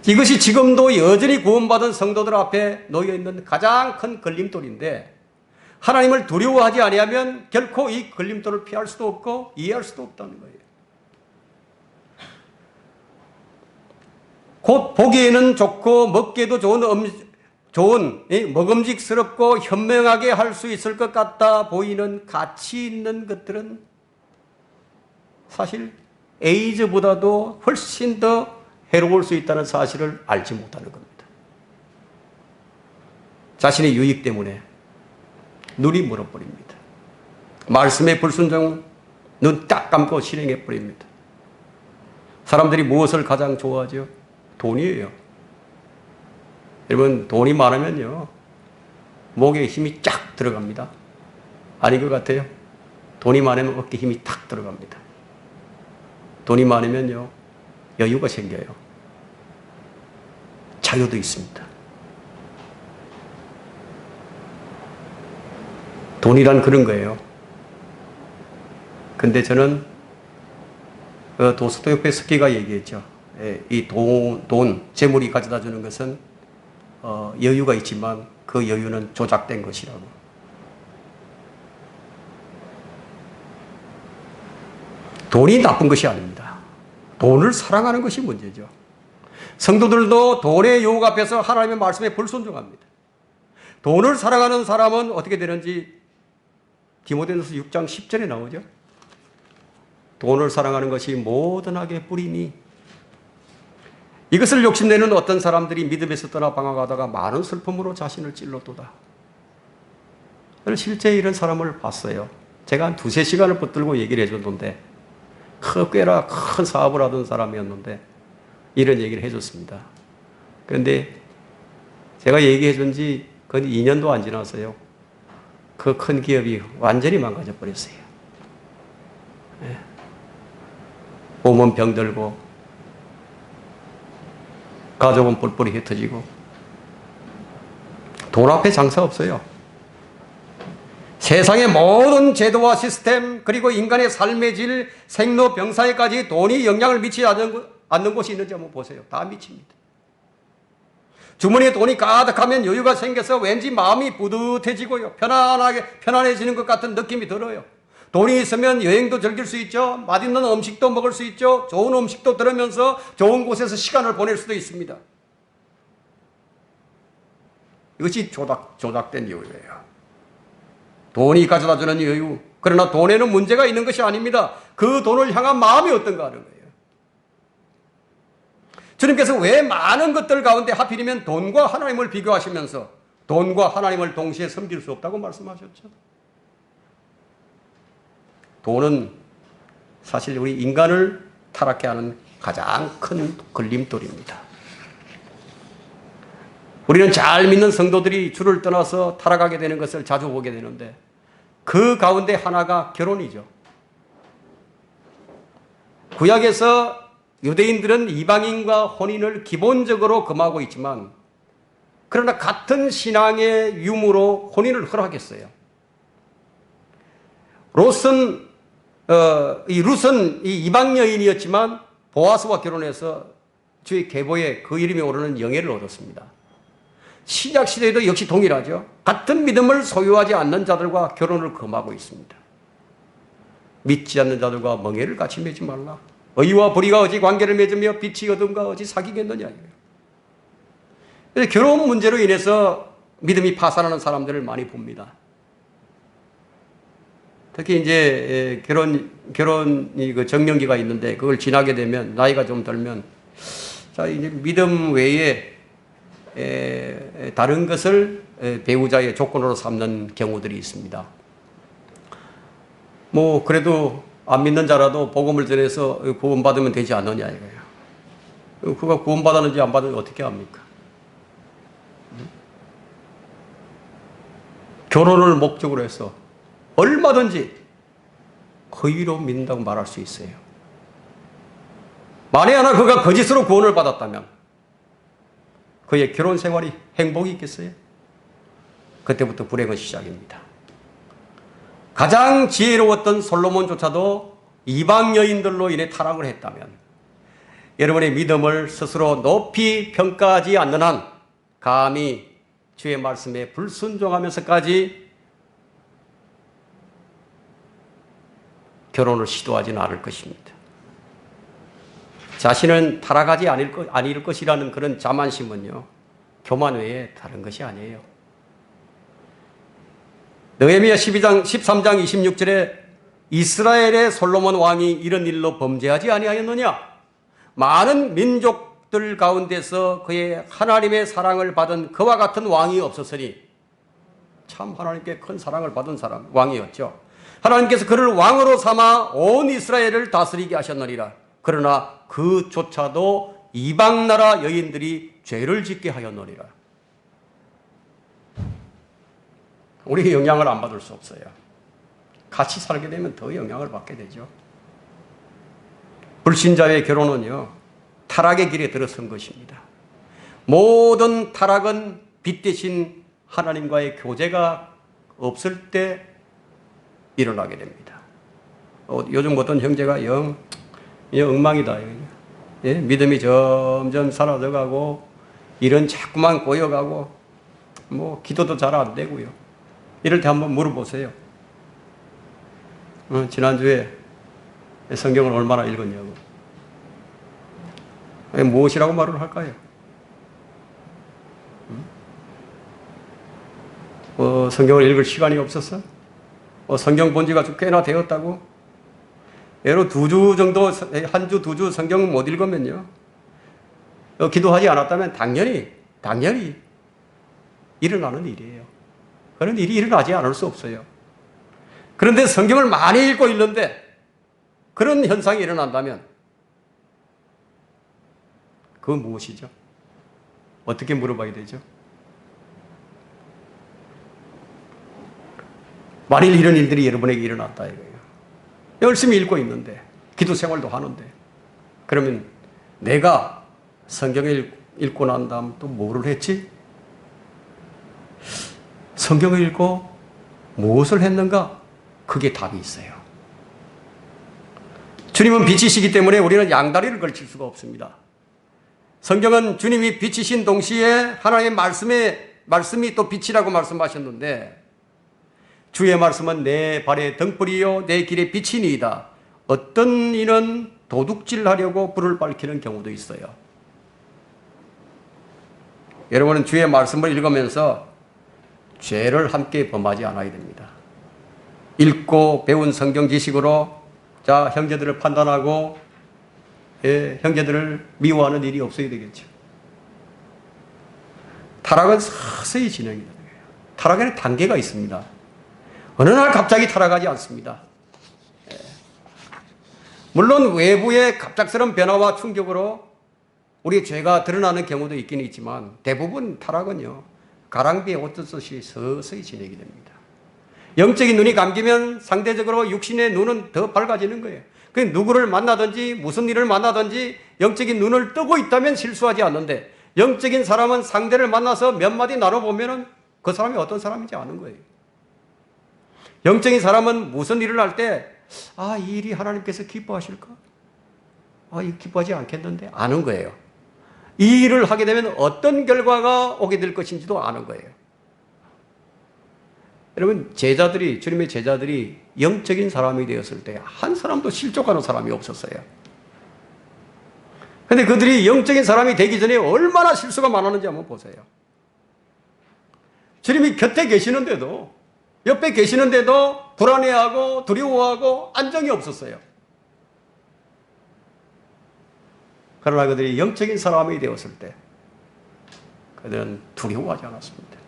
[SPEAKER 1] 이것이 지금도 여전히 구원받은 성도들 앞에 놓여있는 가장 큰 걸림돌인데, 하나님을 두려워하지 아니하면 결코 이 걸림돌을 피할 수도 없고 이해할 수도 없다는 거예요. 곧 보기에는 좋고 먹기에도 좋은 먹음직스럽고 현명하게 할 수 있을 것 같다 보이는 가치 있는 것들은 사실 에이즈보다도 훨씬 더 해로울 수 있다는 사실을 알지 못하는 겁니다. 자신의 유익 때문에 눈이 멀어버립니다. 말씀의 불순종, 눈 딱 감고 실행해버립니다. 사람들이 무엇을 가장 좋아하죠? 돈이에요. 여러분, 돈이 많으면요, 목에 힘이 쫙 들어갑니다. 아닌 것 같아요? 돈이 많으면 어깨에 힘이 탁 들어갑니다. 돈이 많으면요, 여유가 생겨요. 자유도 있습니다. 돈이란 그런 거예요. 근데 저는 도스토옙스키가 얘기했죠. 이 돈, 재물이 가져다 주는 것은 여유가 있지만 그 여유는 조작된 것이라고. 돈이 나쁜 것이 아닙니다. 돈을 사랑하는 것이 문제죠. 성도들도 돈의 유혹 앞에서 하나님의 말씀에 불순종합니다. 돈을 사랑하는 사람은 어떻게 되는지 디모데전서 6장 10절에 나오죠. 돈을 사랑하는 것이 모든 악의 뿌리니 이것을 욕심내는 어떤 사람들이 믿음에서 떠나 방황하다가 많은 슬픔으로 자신을 찔렀도다. 저는 실제 이런 사람을 봤어요. 제가 한 2-3시간을 붙들고 얘기를 해줬는데, 꽤나 큰 사업을 하던 사람이었는데 이런 얘기를 해줬습니다. 그런데 제가 얘기해 준 지 거의 2년도 안 지났어요. 그 큰 기업이 완전히 망가져 버렸어요. 몸은 병들고 가족은 뿔뿔이 흩어지고 돈 앞에 장사 없어요. 세상의 모든 제도와 시스템, 그리고 인간의 삶의 질, 생로병사에까지 돈이 영향을 미치지 않는 곳이 있는지 한번 보세요. 다 미칩니다. 주머니에 돈이 가득하면 여유가 생겨서 왠지 마음이 뿌듯해지고요. 편안해지는 것 같은 느낌이 들어요. 돈이 있으면 여행도 즐길 수 있죠. 맛있는 음식도 먹을 수 있죠. 좋은 음식도 들으면서 좋은 곳에서 시간을 보낼 수도 있습니다. 이것이 조작된 여유예요. 돈이 가져다주는 여유. 그러나 돈에는 문제가 있는 것이 아닙니다. 그 돈을 향한 마음이 어떤가 하는 거예요. 주님께서 왜 많은 것들 가운데 하필이면 돈과 하나님을 비교하시면서 돈과 하나님을 동시에 섬길 수 없다고 말씀하셨죠. 돈은 사실 우리 인간을 타락케 하는 가장 큰 걸림돌입니다. 우리는 잘 믿는 성도들이 주를 떠나서 타락하게 되는 것을 자주 보게 되는데 그 가운데 하나가 결혼이죠. 구약에서 유대인들은 이방인과 혼인을 기본적으로 금하고 있지만 그러나 같은 신앙의 유무로 혼인을 허락했어요. 롯은 이방 여인이었지만 보아스와 결혼해서 주의 계보에 그 이름이 오르는 영예를 얻었습니다. 신약 시대에도 역시 동일하죠. 같은 믿음을 소유하지 않는 자들과 결혼을 금하고 있습니다. 믿지 않는 자들과 멍에를 같이 맺지 말라. 의와 불의가 어찌 관계를 맺으며 빛이 어둠과 어찌 사귀겠느냐. 그래서 결혼 문제로 인해서 믿음이 파산하는 사람들을 많이 봅니다. 특히 이제 결혼이 그 정년기가 있는데 그걸 지나게 되면 나이가 좀 들면 자 이제 믿음 외에 다른 것을 배우자의 조건으로 삼는 경우들이 있습니다. 뭐 그래도 안 믿는 자라도 복음을 전해서 구원받으면 되지 않느냐 이거예요. 그가 구원받았는지 안 받았는지 어떻게 합니까? 결혼을 목적으로 해서 얼마든지 거의로 믿는다고 말할 수 있어요. 만에 하나 그가 거짓으로 구원을 받았다면 그의 결혼 생활이 행복이 있겠어요? 그때부터 불행은 시작입니다. 가장 지혜로웠던 솔로몬조차도 이방 여인들로 인해 타락을 했다면 여러분의 믿음을 스스로 높이 평가하지 않는 한 감히 주의 말씀에 불순종하면서까지 결혼을 시도하지는 않을 것입니다. 자신은 타락하지 아닐 것이라는 그런 자만심은요, 교만 외에 다른 것이 아니에요. 느헤미야 13장 26절에 이스라엘의 솔로몬 왕이 이런 일로 범죄하지 아니하였느냐? 많은 민족들 가운데서 그의 하나님의 사랑을 받은 그와 같은 왕이 없었으니 참 하나님께 큰 사랑을 받은 왕이었죠. 하나님께서 그를 왕으로 삼아 온 이스라엘을 다스리게 하셨느니라. 그러나 그조차도 이방 나라 여인들이 죄를 짓게 하였느니라. 우리 영향을 안 받을 수 없어요. 같이 살게 되면 더 영향을 받게 되죠. 불신자의 결혼은요, 타락의 길에 들어선 것입니다. 모든 타락은 빛 대신 하나님과의 교제가 없을 때 일어나게 됩니다. 요즘 어떤 형제가 엉망이다. 예? 믿음이 점점 사라져가고 일은 자꾸만 꼬여가고 뭐 기도도 잘 안 되고요. 이럴 때 한번 물어보세요. 지난주에 성경을 얼마나 읽었냐고. 무엇이라고 말을 할까요? 성경을 읽을 시간이 없었어? 성경 본 지가 꽤나 되었다고? 예로 2주 정도, 한 주, 2주 성경을 못 읽으면요. 기도하지 않았다면 당연히 일어나는 일이에요. 그런 일이 일어나지 않을 수 없어요. 그런데 성경을 많이 읽고 있는데 그런 현상이 일어난다면 그건 무엇이죠? 어떻게 물어봐야 되죠? 만일 이런 일들이 여러분에게 일어났다 이거예요. 열심히 읽고 있는데 기도 생활도 하는데 그러면 내가 성경을 읽고 난 다음 또 뭐를 했지? 성경을 읽고 무엇을 했는가? 그게 답이 있어요. 주님은 빛이시기 때문에 우리는 양다리를 걸칠 수가 없습니다. 성경은 주님이 빛이신 동시에 하나님의 말씀이 또 빛이라고 말씀하셨는데 주의 말씀은 내 발의 등불이요 내 길의 빛이니이다. 어떤 이는 도둑질하려고 불을 밝히는 경우도 있어요. 여러분은 주의 말씀을 읽으면서 죄를 함께 범하지 않아야 됩니다. 읽고 배운 성경 지식으로 자 형제들을 판단하고 형제들을 미워하는 일이 없어야 되겠죠. 타락은 서서히 진행이 되는 거예요. 타락에는 단계가 있습니다. 어느 날 갑자기 타락하지 않습니다. 물론 외부의 갑작스러운 변화와 충격으로 우리의 죄가 드러나는 경우도 있긴 있지만 대부분 타락은요, 가랑비에 옷 젖듯이 서서히 진행이 됩니다. 영적인 눈이 감기면 상대적으로 육신의 눈은 더 밝아지는 거예요. 그 누구를 만나든지 무슨 일을 만나든지 영적인 눈을 뜨고 있다면 실수하지 않는데, 영적인 사람은 상대를 만나서 몇 마디 나눠보면 그 사람이 어떤 사람인지 아는 거예요. 영적인 사람은 무슨 일을 할 때, 이 일이 하나님께서 기뻐하실까? 이거 기뻐하지 않겠는데? 아는 거예요. 이 일을 하게 되면 어떤 결과가 오게 될 것인지도 아는 거예요. 여러분, 주님의 제자들이 영적인 사람이 되었을 때 한 사람도 실족하는 사람이 없었어요. 근데 그들이 영적인 사람이 되기 전에 얼마나 실수가 많았는지 한번 보세요. 주님이 곁에 계시는데도, 옆에 계시는데도 불안해하고 두려워하고 안정이 없었어요. 그러나 그들이 영적인 사람이 되었을 때 그들은 두려워하지 않았습니다.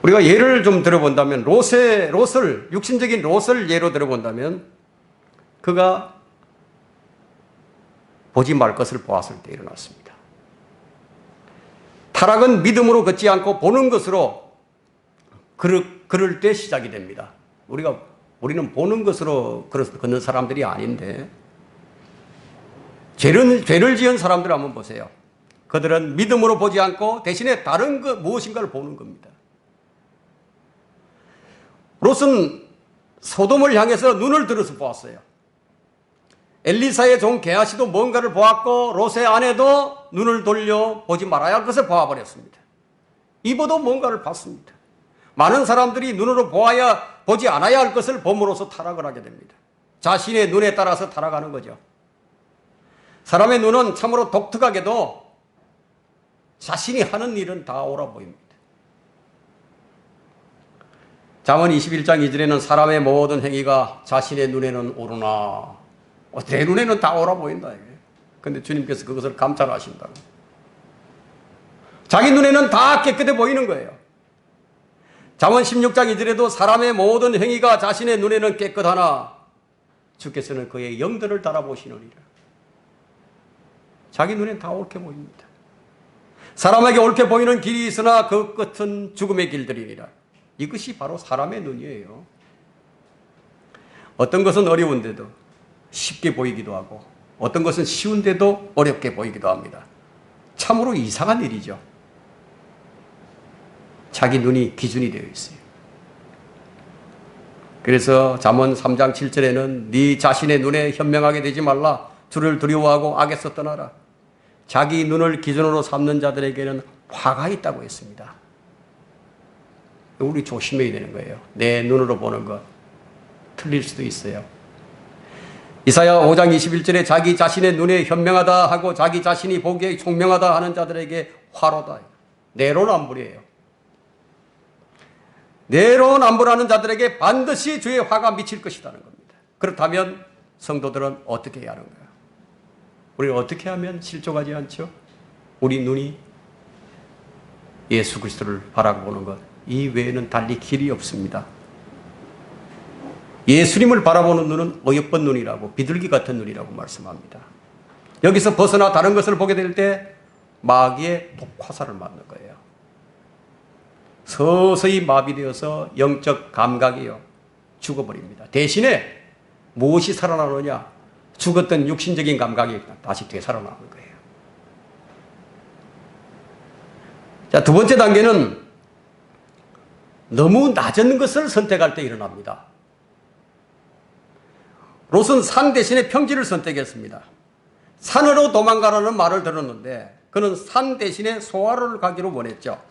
[SPEAKER 1] 우리가 예를 좀 들어본다면, 육신적인 롯을 예로 들어본다면, 그가 보지 말 것을 보았을 때 일어났습니다. 타락은 믿음으로 걷지 않고 보는 것으로 걸을 때 시작이 됩니다. 우리는 보는 것으로 걷는 사람들이 아닌데, 죄를 지은 사람들 한번 보세요. 그들은 믿음으로 보지 않고 대신에 다른 무엇인가를 보는 겁니다. 롯은 소돔을 향해서 눈을 들어서 보았어요. 엘리사의 종 게하시도 뭔가를 보았고, 롯의 아내도 눈을 돌려 보지 말아야 할 것을 보아버렸습니다. 이보도 뭔가를 봤습니다. 많은 사람들이 눈으로 보지 않아야 할 것을 봄으로써 타락을 하게 됩니다. 자신의 눈에 따라서 타락하는 거죠. 사람의 눈은 참으로 독특하게도 자신이 하는 일은 다 옳아 보입니다. 잠언 21장 2절에는 사람의 모든 행위가 자신의 눈에는 옳으나 내 눈에는 다 옳아 보인다. 그런데 주님께서 그것을 감찰하신다고. 자기 눈에는 다 깨끗해 보이는 거예요. 잠언 16장 2절에도 사람의 모든 행위가 자신의 눈에는 깨끗하나 주께서는 그의 영들을 달아보시느니라. 자기 눈엔 다 옳게 보입니다. 사람에게 옳게 보이는 길이 있으나 그 끝은 죽음의 길들이니라. 이것이 바로 사람의 눈이에요. 어떤 것은 어려운데도 쉽게 보이기도 하고, 어떤 것은 쉬운데도 어렵게 보이기도 합니다. 참으로 이상한 일이죠. 자기 눈이 기준이 되어 있어요. 그래서 잠언 3장 7절에는 네 자신의 눈에 현명하게 되지 말라. 주를 두려워하고 악에서 떠나라. 자기 눈을 기준으로 삼는 자들에게는 화가 있다고 했습니다. 우리 조심해야 되는 거예요. 내 눈으로 보는 것 틀릴 수도 있어요. 이사야 5장 21절에 자기 자신의 눈에 현명하다 하고 자기 자신이 보기에 총명하다 하는 자들에게 화로다. 내로남불이에요. 내로남불하는 자들에게 반드시 주의 화가 미칠 것이라는 겁니다. 그렇다면 성도들은 어떻게 해야 하는가요? 우리는 어떻게 하면 실족하지 않죠? 우리 눈이 예수 그리스도를 바라보는 것, 이 외에는 달리 길이 없습니다. 예수님을 바라보는 눈은 어여쁜 눈이라고, 비둘기 같은 눈이라고 말씀합니다. 여기서 벗어나 다른 것을 보게 될 때 마귀의 독화살을 맞는 거예요. 서서히 마비되어서 영적 감각이요 죽어버립니다. 대신에 무엇이 살아나느냐? 죽었던 육신적인 감각이 다시 되살아나는 거예요. 자, 두 번째 단계는 너무 낮은 것을 선택할 때 일어납니다. 롯은 산 대신에 평지를 선택했습니다. 산으로 도망가라는 말을 들었는데 그는 산 대신에 소아를 가기로 원했죠.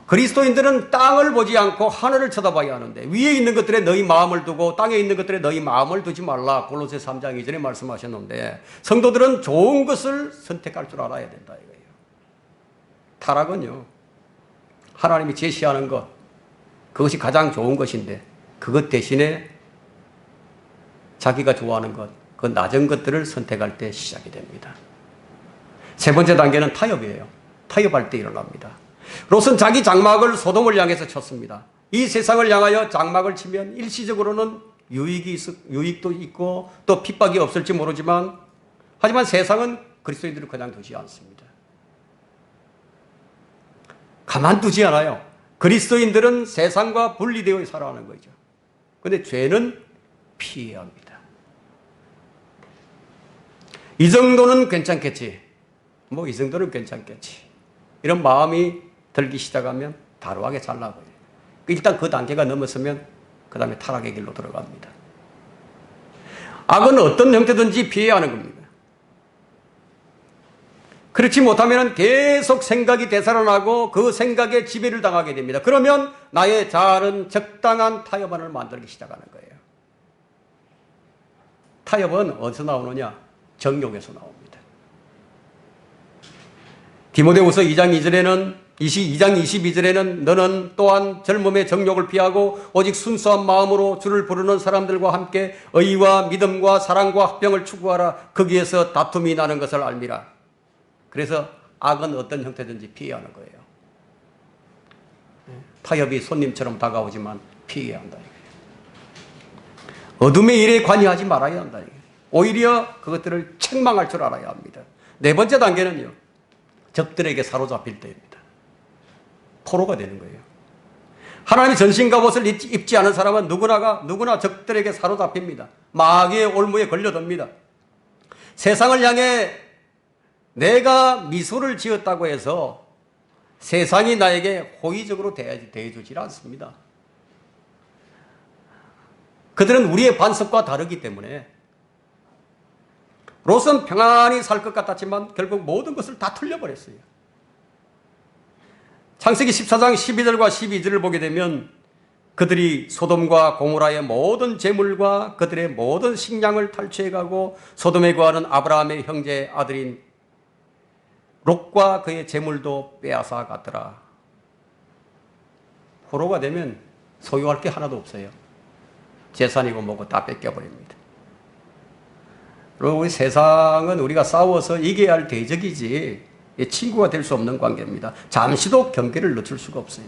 [SPEAKER 1] 그리스도인들은 땅을 보지 않고 하늘을 쳐다봐야 하는데 위에 있는 것들에 너희 마음을 두고 땅에 있는 것들에 너희 마음을 두지 말라. 골로새 3장 2절에 말씀하셨는데 성도들은 좋은 것을 선택할 줄 알아야 된다 이거예요. 타락은요, 하나님이 제시하는 것, 그것이 가장 좋은 것인데 그것 대신에 자기가 좋아하는 것, 그 낮은 것들을 선택할 때 시작이 됩니다. 세 번째 단계는 타협이에요. 타협할 때 일어납니다. 롯은 자기 장막을 소돔을 향해서 쳤습니다. 이 세상을 향하여 장막을 치면 일시적으로는 유익도 있고 또 핍박이 없을지 모르지만, 하지만 세상은 그리스도인들을 그냥 두지 않습니다. 가만두지 않아요. 그리스도인들은 세상과 분리되어 살아가는 거죠. 그런데 죄는 피해야 합니다. 이 정도는 괜찮겠지. 이 정도는 괜찮겠지. 이런 마음이 들기 시작하면 다루하게 잘 나가요. 일단 그 단계가 넘었으면 그 다음에 타락의 길로 들어갑니다. 악은 어떤 형태든지 피해야 하는 겁니다. 그렇지 못하면 계속 생각이 되살아나고 그 생각에 지배를 당하게 됩니다. 그러면 나의 자아는 적당한 타협안을 만들기 시작하는 거예요. 타협은 어디서 나오느냐? 정욕에서 나옵니다. 디모데후서 2장 22절에는 너는 또한 젊음의 정욕을 피하고 오직 순수한 마음으로 주를 부르는 사람들과 함께 의와 믿음과 사랑과 합병을 추구하라. 거기에서 다툼이 나는 것을 알미라. 그래서 악은 어떤 형태든지 피해야 하는 거예요. 타협이 손님처럼 다가오지만 피해야 한다. 어둠의 일에 관여하지 말아야 한다. 오히려 그것들을 책망할 줄 알아야 합니다. 네 번째 단계는요, 적들에게 사로잡힐 때입니다. 포로가 되는 거예요. 하나님의 전신갑옷을 입지 않은 사람은 누구나 적들에게 사로잡힙니다. 마귀의 올무에 걸려듭니다. 세상을 향해 내가 미소를 지었다고 해서 세상이 나에게 호의적으로 대해주질 않습니다. 그들은 우리의 반석과 다르기 때문에 롯은 평안히 살 것 같았지만 결국 모든 것을 다 틀려버렸어요. 창세기 14장 12절과 12절을 보게 되면 그들이 소돔과 고모라의 모든 재물과 그들의 모든 식량을 탈취해가고 소돔에 거하는 아브라함의 형제 아들인 롯과 그의 재물도 빼앗아 갔더라. 포로가 되면 소유할 게 하나도 없어요. 재산이고 뭐고 다 뺏겨버립니다. 그리고 우리 세상은 우리가 싸워서 이겨야 할 대적이지 친구가 될 수 없는 관계입니다. 잠시도 경계를 늦출 수가 없어요.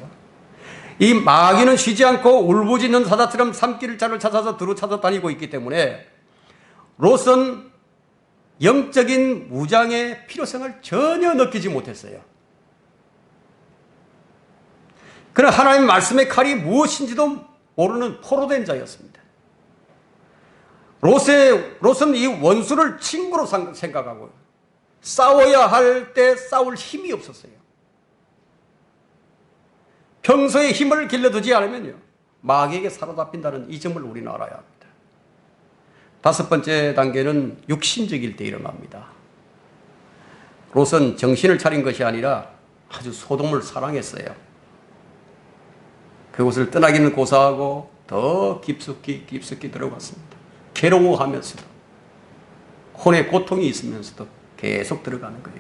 [SPEAKER 1] 이 마귀는 쉬지 않고 울부짖는 사자처럼 산길을 찾아서 두루 찾아다니고 있기 때문에 롯은 영적인 무장의 필요성을 전혀 느끼지 못했어요. 그러나 하나님 말씀의 칼이 무엇인지도 모르는 포로된 자였습니다. 롯은 이 원수를 친구로 생각하고 싸워야 할 때 싸울 힘이 없었어요. 평소에 힘을 길러두지 않으면요, 마귀에게 사로잡힌다는 이 점을 우리는 알아야 합니다. 다섯 번째 단계는 육신적일 때 일어납니다. 롯은 정신을 차린 것이 아니라 아주 소돔을 사랑했어요. 그곳을 떠나기는 고사하고 더 깊숙이 들어갔습니다. 괴로워하면서도 혼의 고통이 있으면서도 계속 들어가는 거예요.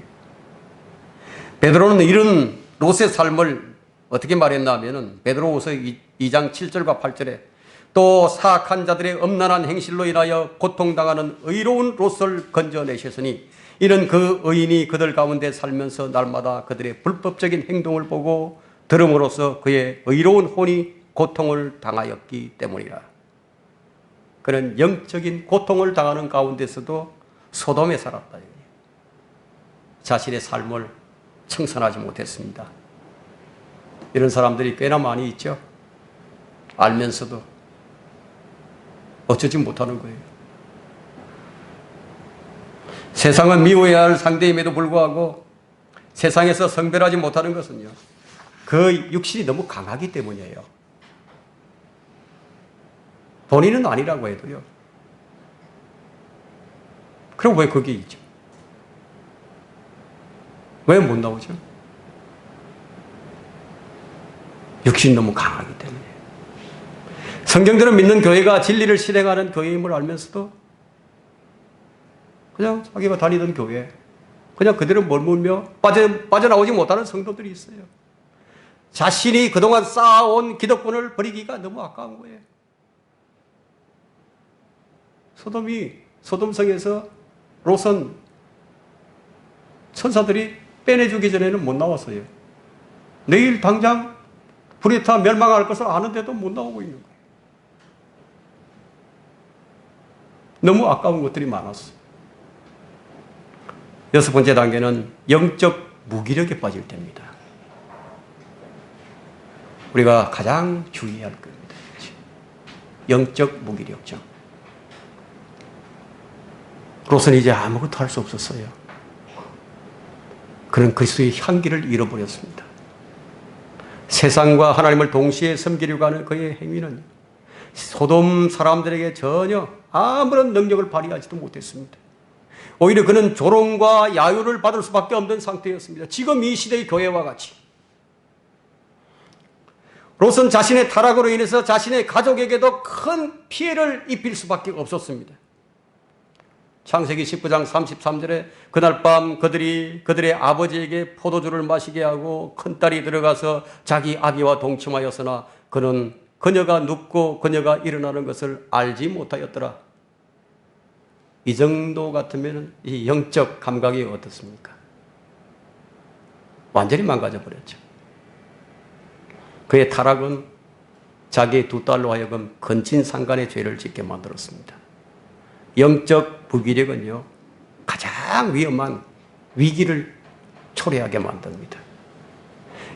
[SPEAKER 1] 베드로는 이런 롯의 삶을 어떻게 말했나 하면은 베드로후서 2장 7절과 8절에 또 사악한 자들의 엄란한 행실로 인하여 고통당하는 의로운 롯을 건져내셨으니 이는 그 의인이 그들 가운데 살면서 날마다 그들의 불법적인 행동을 보고 들음으로써 그의 의로운 혼이 고통을 당하였기 때문이라. 그는 영적인 고통을 당하는 가운데서도 소돔에 살았다. 자신의 삶을 청산하지 못했습니다. 이런 사람들이 꽤나 많이 있죠. 알면서도 어쩌지 못하는 거예요. 세상은 미워해야 할 상대임에도 불구하고 세상에서 성별하지 못하는 것은요, 그 육신이 너무 강하기 때문이에요. 본인은 아니라고 해도요. 그럼 왜 거기 있죠? 왜 못 나오죠? 육신 너무 강하기 때문에. 성경대로 믿는 교회가 진리를 실행하는 교회임을 알면서도 그냥 자기가 다니던 교회, 그냥 그대로 머물며 빠져나오지 못하는 성도들이 있어요. 자신이 그동안 쌓아온 기득권을 버리기가 너무 아까운 거예요. 소돔성에서 롯은 천사들이 빼내주기 전에는 못 나왔어요. 내일 당장 불에 타 멸망할 것을 아는데도 못 나오고 있는 거예요. 너무 아까운 것들이 많았어요. 여섯 번째 단계는 영적 무기력에 빠질 때입니다. 우리가 가장 주의해야 할 겁니다. 영적 무기력증. 롯은 이제 아무것도 할 수 없었어요. 그는 그리스도의 향기를 잃어버렸습니다. 세상과 하나님을 동시에 섬기려고 하는 그의 행위는 소돔 사람들에게 전혀 아무런 능력을 발휘하지도 못했습니다. 오히려 그는 조롱과 야유를 받을 수밖에 없는 상태였습니다. 지금 이 시대의 교회와 같이. 롯은 자신의 타락으로 인해서 자신의 가족에게도 큰 피해를 입힐 수밖에 없었습니다. 창세기 19장 33절에 그날 밤 그들의 아버지에게 포도주를 마시게 하고 큰딸이 들어가서 자기 아비와 동침하였으나 그는 그녀가 눕고 그녀가 일어나는 것을 알지 못하였더라. 이 정도 같으면 이 영적 감각이 어떻습니까? 완전히 망가져 버렸죠. 그의 타락은 자기의 두 딸로 하여금 근친상간의 죄를 짓게 만들었습니다. 영적 무기력은요, 가장 위험한 위기를 초래하게 만듭니다.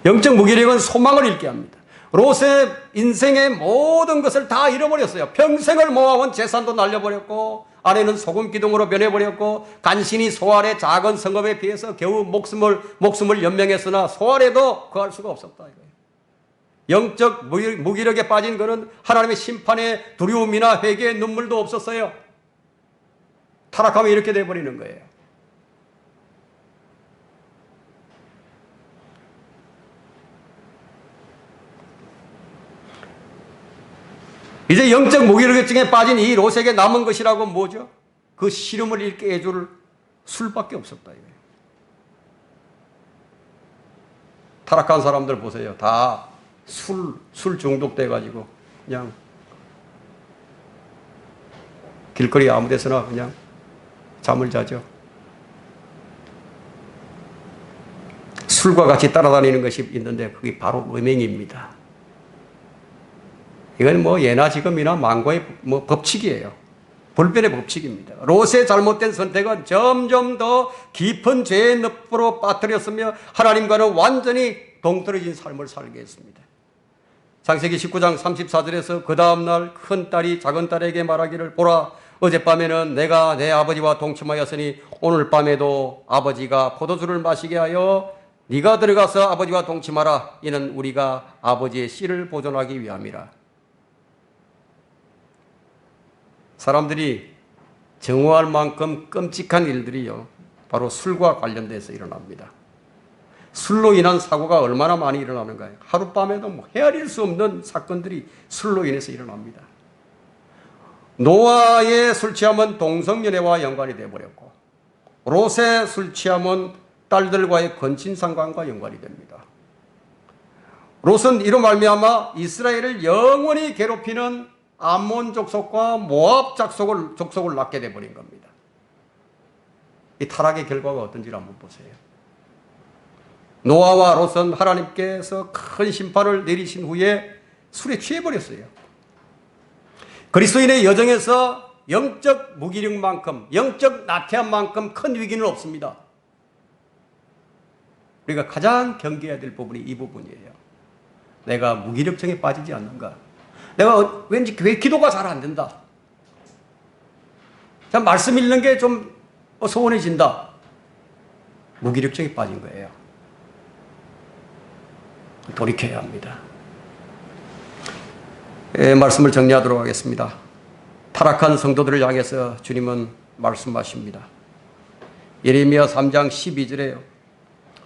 [SPEAKER 1] 영적 무기력은 소망을 잃게 합니다. 롯의 인생의 모든 것을 다 잃어버렸어요. 평생을 모아온 재산도 날려버렸고, 아내는 소금 기둥으로 변해버렸고, 간신히 소알의 작은 성읍에 비해서 겨우 목숨을 연명했으나 소알에도 거할 수가 없었다. 영적 무기력에 빠진 그는 하나님의 심판의 두려움이나 회개의 눈물도 없었어요. 타락하면 이렇게 돼버리는 거예요. 이제 영적 무기력증에 빠진 이 롯에게 남은 것이라고 뭐죠? 그 시름을 잃게 해줄 술밖에 없었다. 이거예요. 타락한 사람들 보세요. 다 술 중독돼가지고 그냥 길거리 아무 데서나 그냥 잠을 자죠. 술과 같이 따라다니는 것이 있는데 그게 바로 음행입니다. 이건 뭐 예나 지금이나 만고의 법칙이에요. 불변의 법칙입니다. 롯의 잘못된 선택은 점점 더 깊은 죄의 늪으로 빠뜨렸으며 하나님과는 완전히 동떨어진 삶을 살게 했습니다. 창세기 19장 34절에서 그 다음날 큰딸이 작은딸에게 말하기를 보라 어젯밤에는 내가 내 아버지와 동침하였으니 오늘 밤에도 아버지가 포도주를 마시게 하여 네가 들어가서 아버지와 동침하라. 이는 우리가 아버지의 씨를 보존하기 위함이라. 사람들이 정오할 만큼 끔찍한 일들이요, 바로 술과 관련돼서 일어납니다. 술로 인한 사고가 얼마나 많이 일어나는가요? 하룻밤에도 헤아릴 수 없는 사건들이 술로 인해서 일어납니다. 노아의 술 취함은 동성연애와 연관이 되어버렸고, 롯의 술 취함은 딸들과의 근친상간과 연관이 됩니다. 롯은 이로 말미암아 이스라엘을 영원히 괴롭히는 암몬 족속과 모압 족속을 낳게 되어버린 겁니다. 이 타락의 결과가 어떤지를 한번 보세요. 노아와 롯은 하나님께서 큰 심판을 내리신 후에 술에 취해버렸어요. 그리스도인의 여정에서 영적 무기력만큼, 영적 나태함만큼 큰 위기는 없습니다. 우리가 가장 경계해야 될 부분이 이 부분이에요. 내가 무기력증에 빠지지 않는가? 내가 왠지 왜 기도가 잘 안 된다. 자, 말씀 읽는 게 좀 소원해진다. 무기력증에 빠진 거예요. 돌이켜야 합니다. 말씀을 정리하도록 하겠습니다. 타락한 성도들을 향해서 주님은 말씀하십니다. 예레미야 3장 12절에요.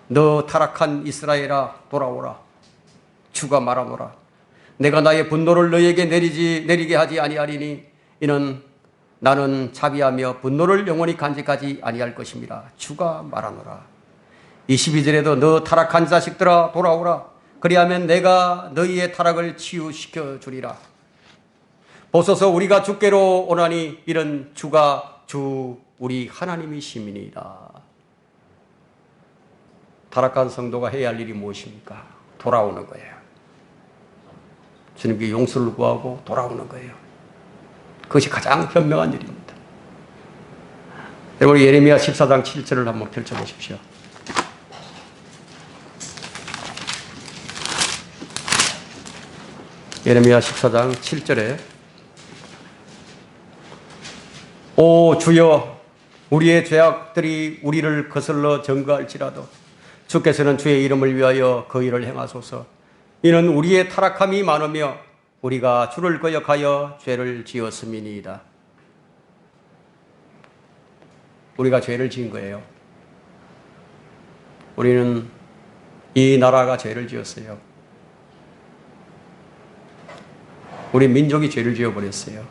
[SPEAKER 1] 너 타락한 이스라엘아 돌아오라. 주가 말하노라. 내가 나의 분노를 너에게 내리게 하지 아니하리니 이는 나는 자비하며 분노를 영원히 간직하지 아니할 것입니다. 주가 말하노라. 22절에도 너 타락한 자식들아 돌아오라. 그리하면 내가 너희의 타락을 치유시켜 주리라. 보소서 우리가 주께로 오나니 이런 주가 주 우리 하나님이시니이다. 타락한 성도가 해야 할 일이 무엇입니까? 돌아오는 거예요. 주님께 용서를 구하고 돌아오는 거예요. 그것이 가장 현명한 일입니다. 여러분, 예레미야 14장 7절을 한번 펼쳐보십시오. 예레미야 14장 7절에 오 주여, 우리의 죄악들이 우리를 거슬러 증거할지라도 주께서는 주의 이름을 위하여 그 일을 행하소서. 이는 우리의 타락함이 많으며 우리가 주를 거역하여 죄를 지었음이니이다. 우리가 죄를 지은 거예요. 우리는 이 나라가 죄를 지었어요. 우리 민족이 죄를 지어버렸어요.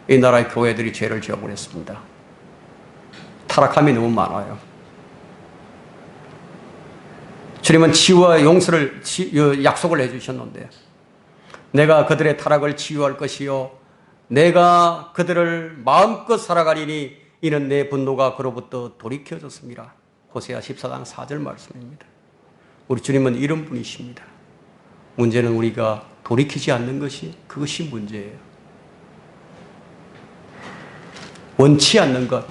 [SPEAKER 1] 이 나라의 교회들이 죄를 지어버렸습니다. 타락함이 너무 많아요. 주님은 치유와 용서를 약속을 해주셨는데, 내가 그들의 타락을 치유할 것이요 내가 그들을 마음껏 살아가리니 이는 내 분노가 그로부터 돌이켜졌습니다. 호세아 14장 4절 말씀입니다. 우리 주님은 이런 분이십니다. 문제는 우리가 돌이키지 않는 그것이 문제예요. 원치 않는 것,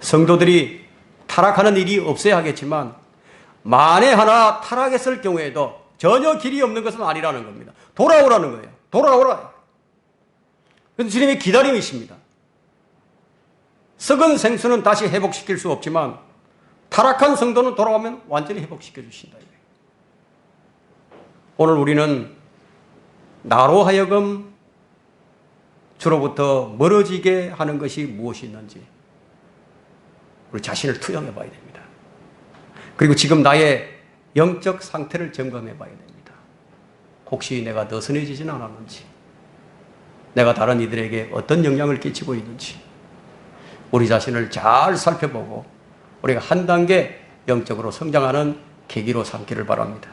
[SPEAKER 1] 성도들이 타락하는 일이 없어야 하겠지만 만에 하나 타락했을 경우에도 전혀 길이 없는 것은 아니라는 겁니다. 돌아오라는 거예요. 돌아오라. 그래서 주님의 기다림이십니다. 썩은 생수는 다시 회복시킬 수 없지만 타락한 성도는 돌아오면 완전히 회복시켜 주신다. 오늘 우리는 나로 하여금 주로부터 멀어지게 하는 것이 무엇이 있는지 우리 자신을 투영해 봐야 됩니다. 그리고 지금 나의 영적 상태를 점검해 봐야 됩니다. 혹시 내가 느슨해지진 않았는지, 내가 다른 이들에게 어떤 영향을 끼치고 있는지 우리 자신을 잘 살펴보고 우리가 한 단계 영적으로 성장하는 계기로 삼기를 바랍니다.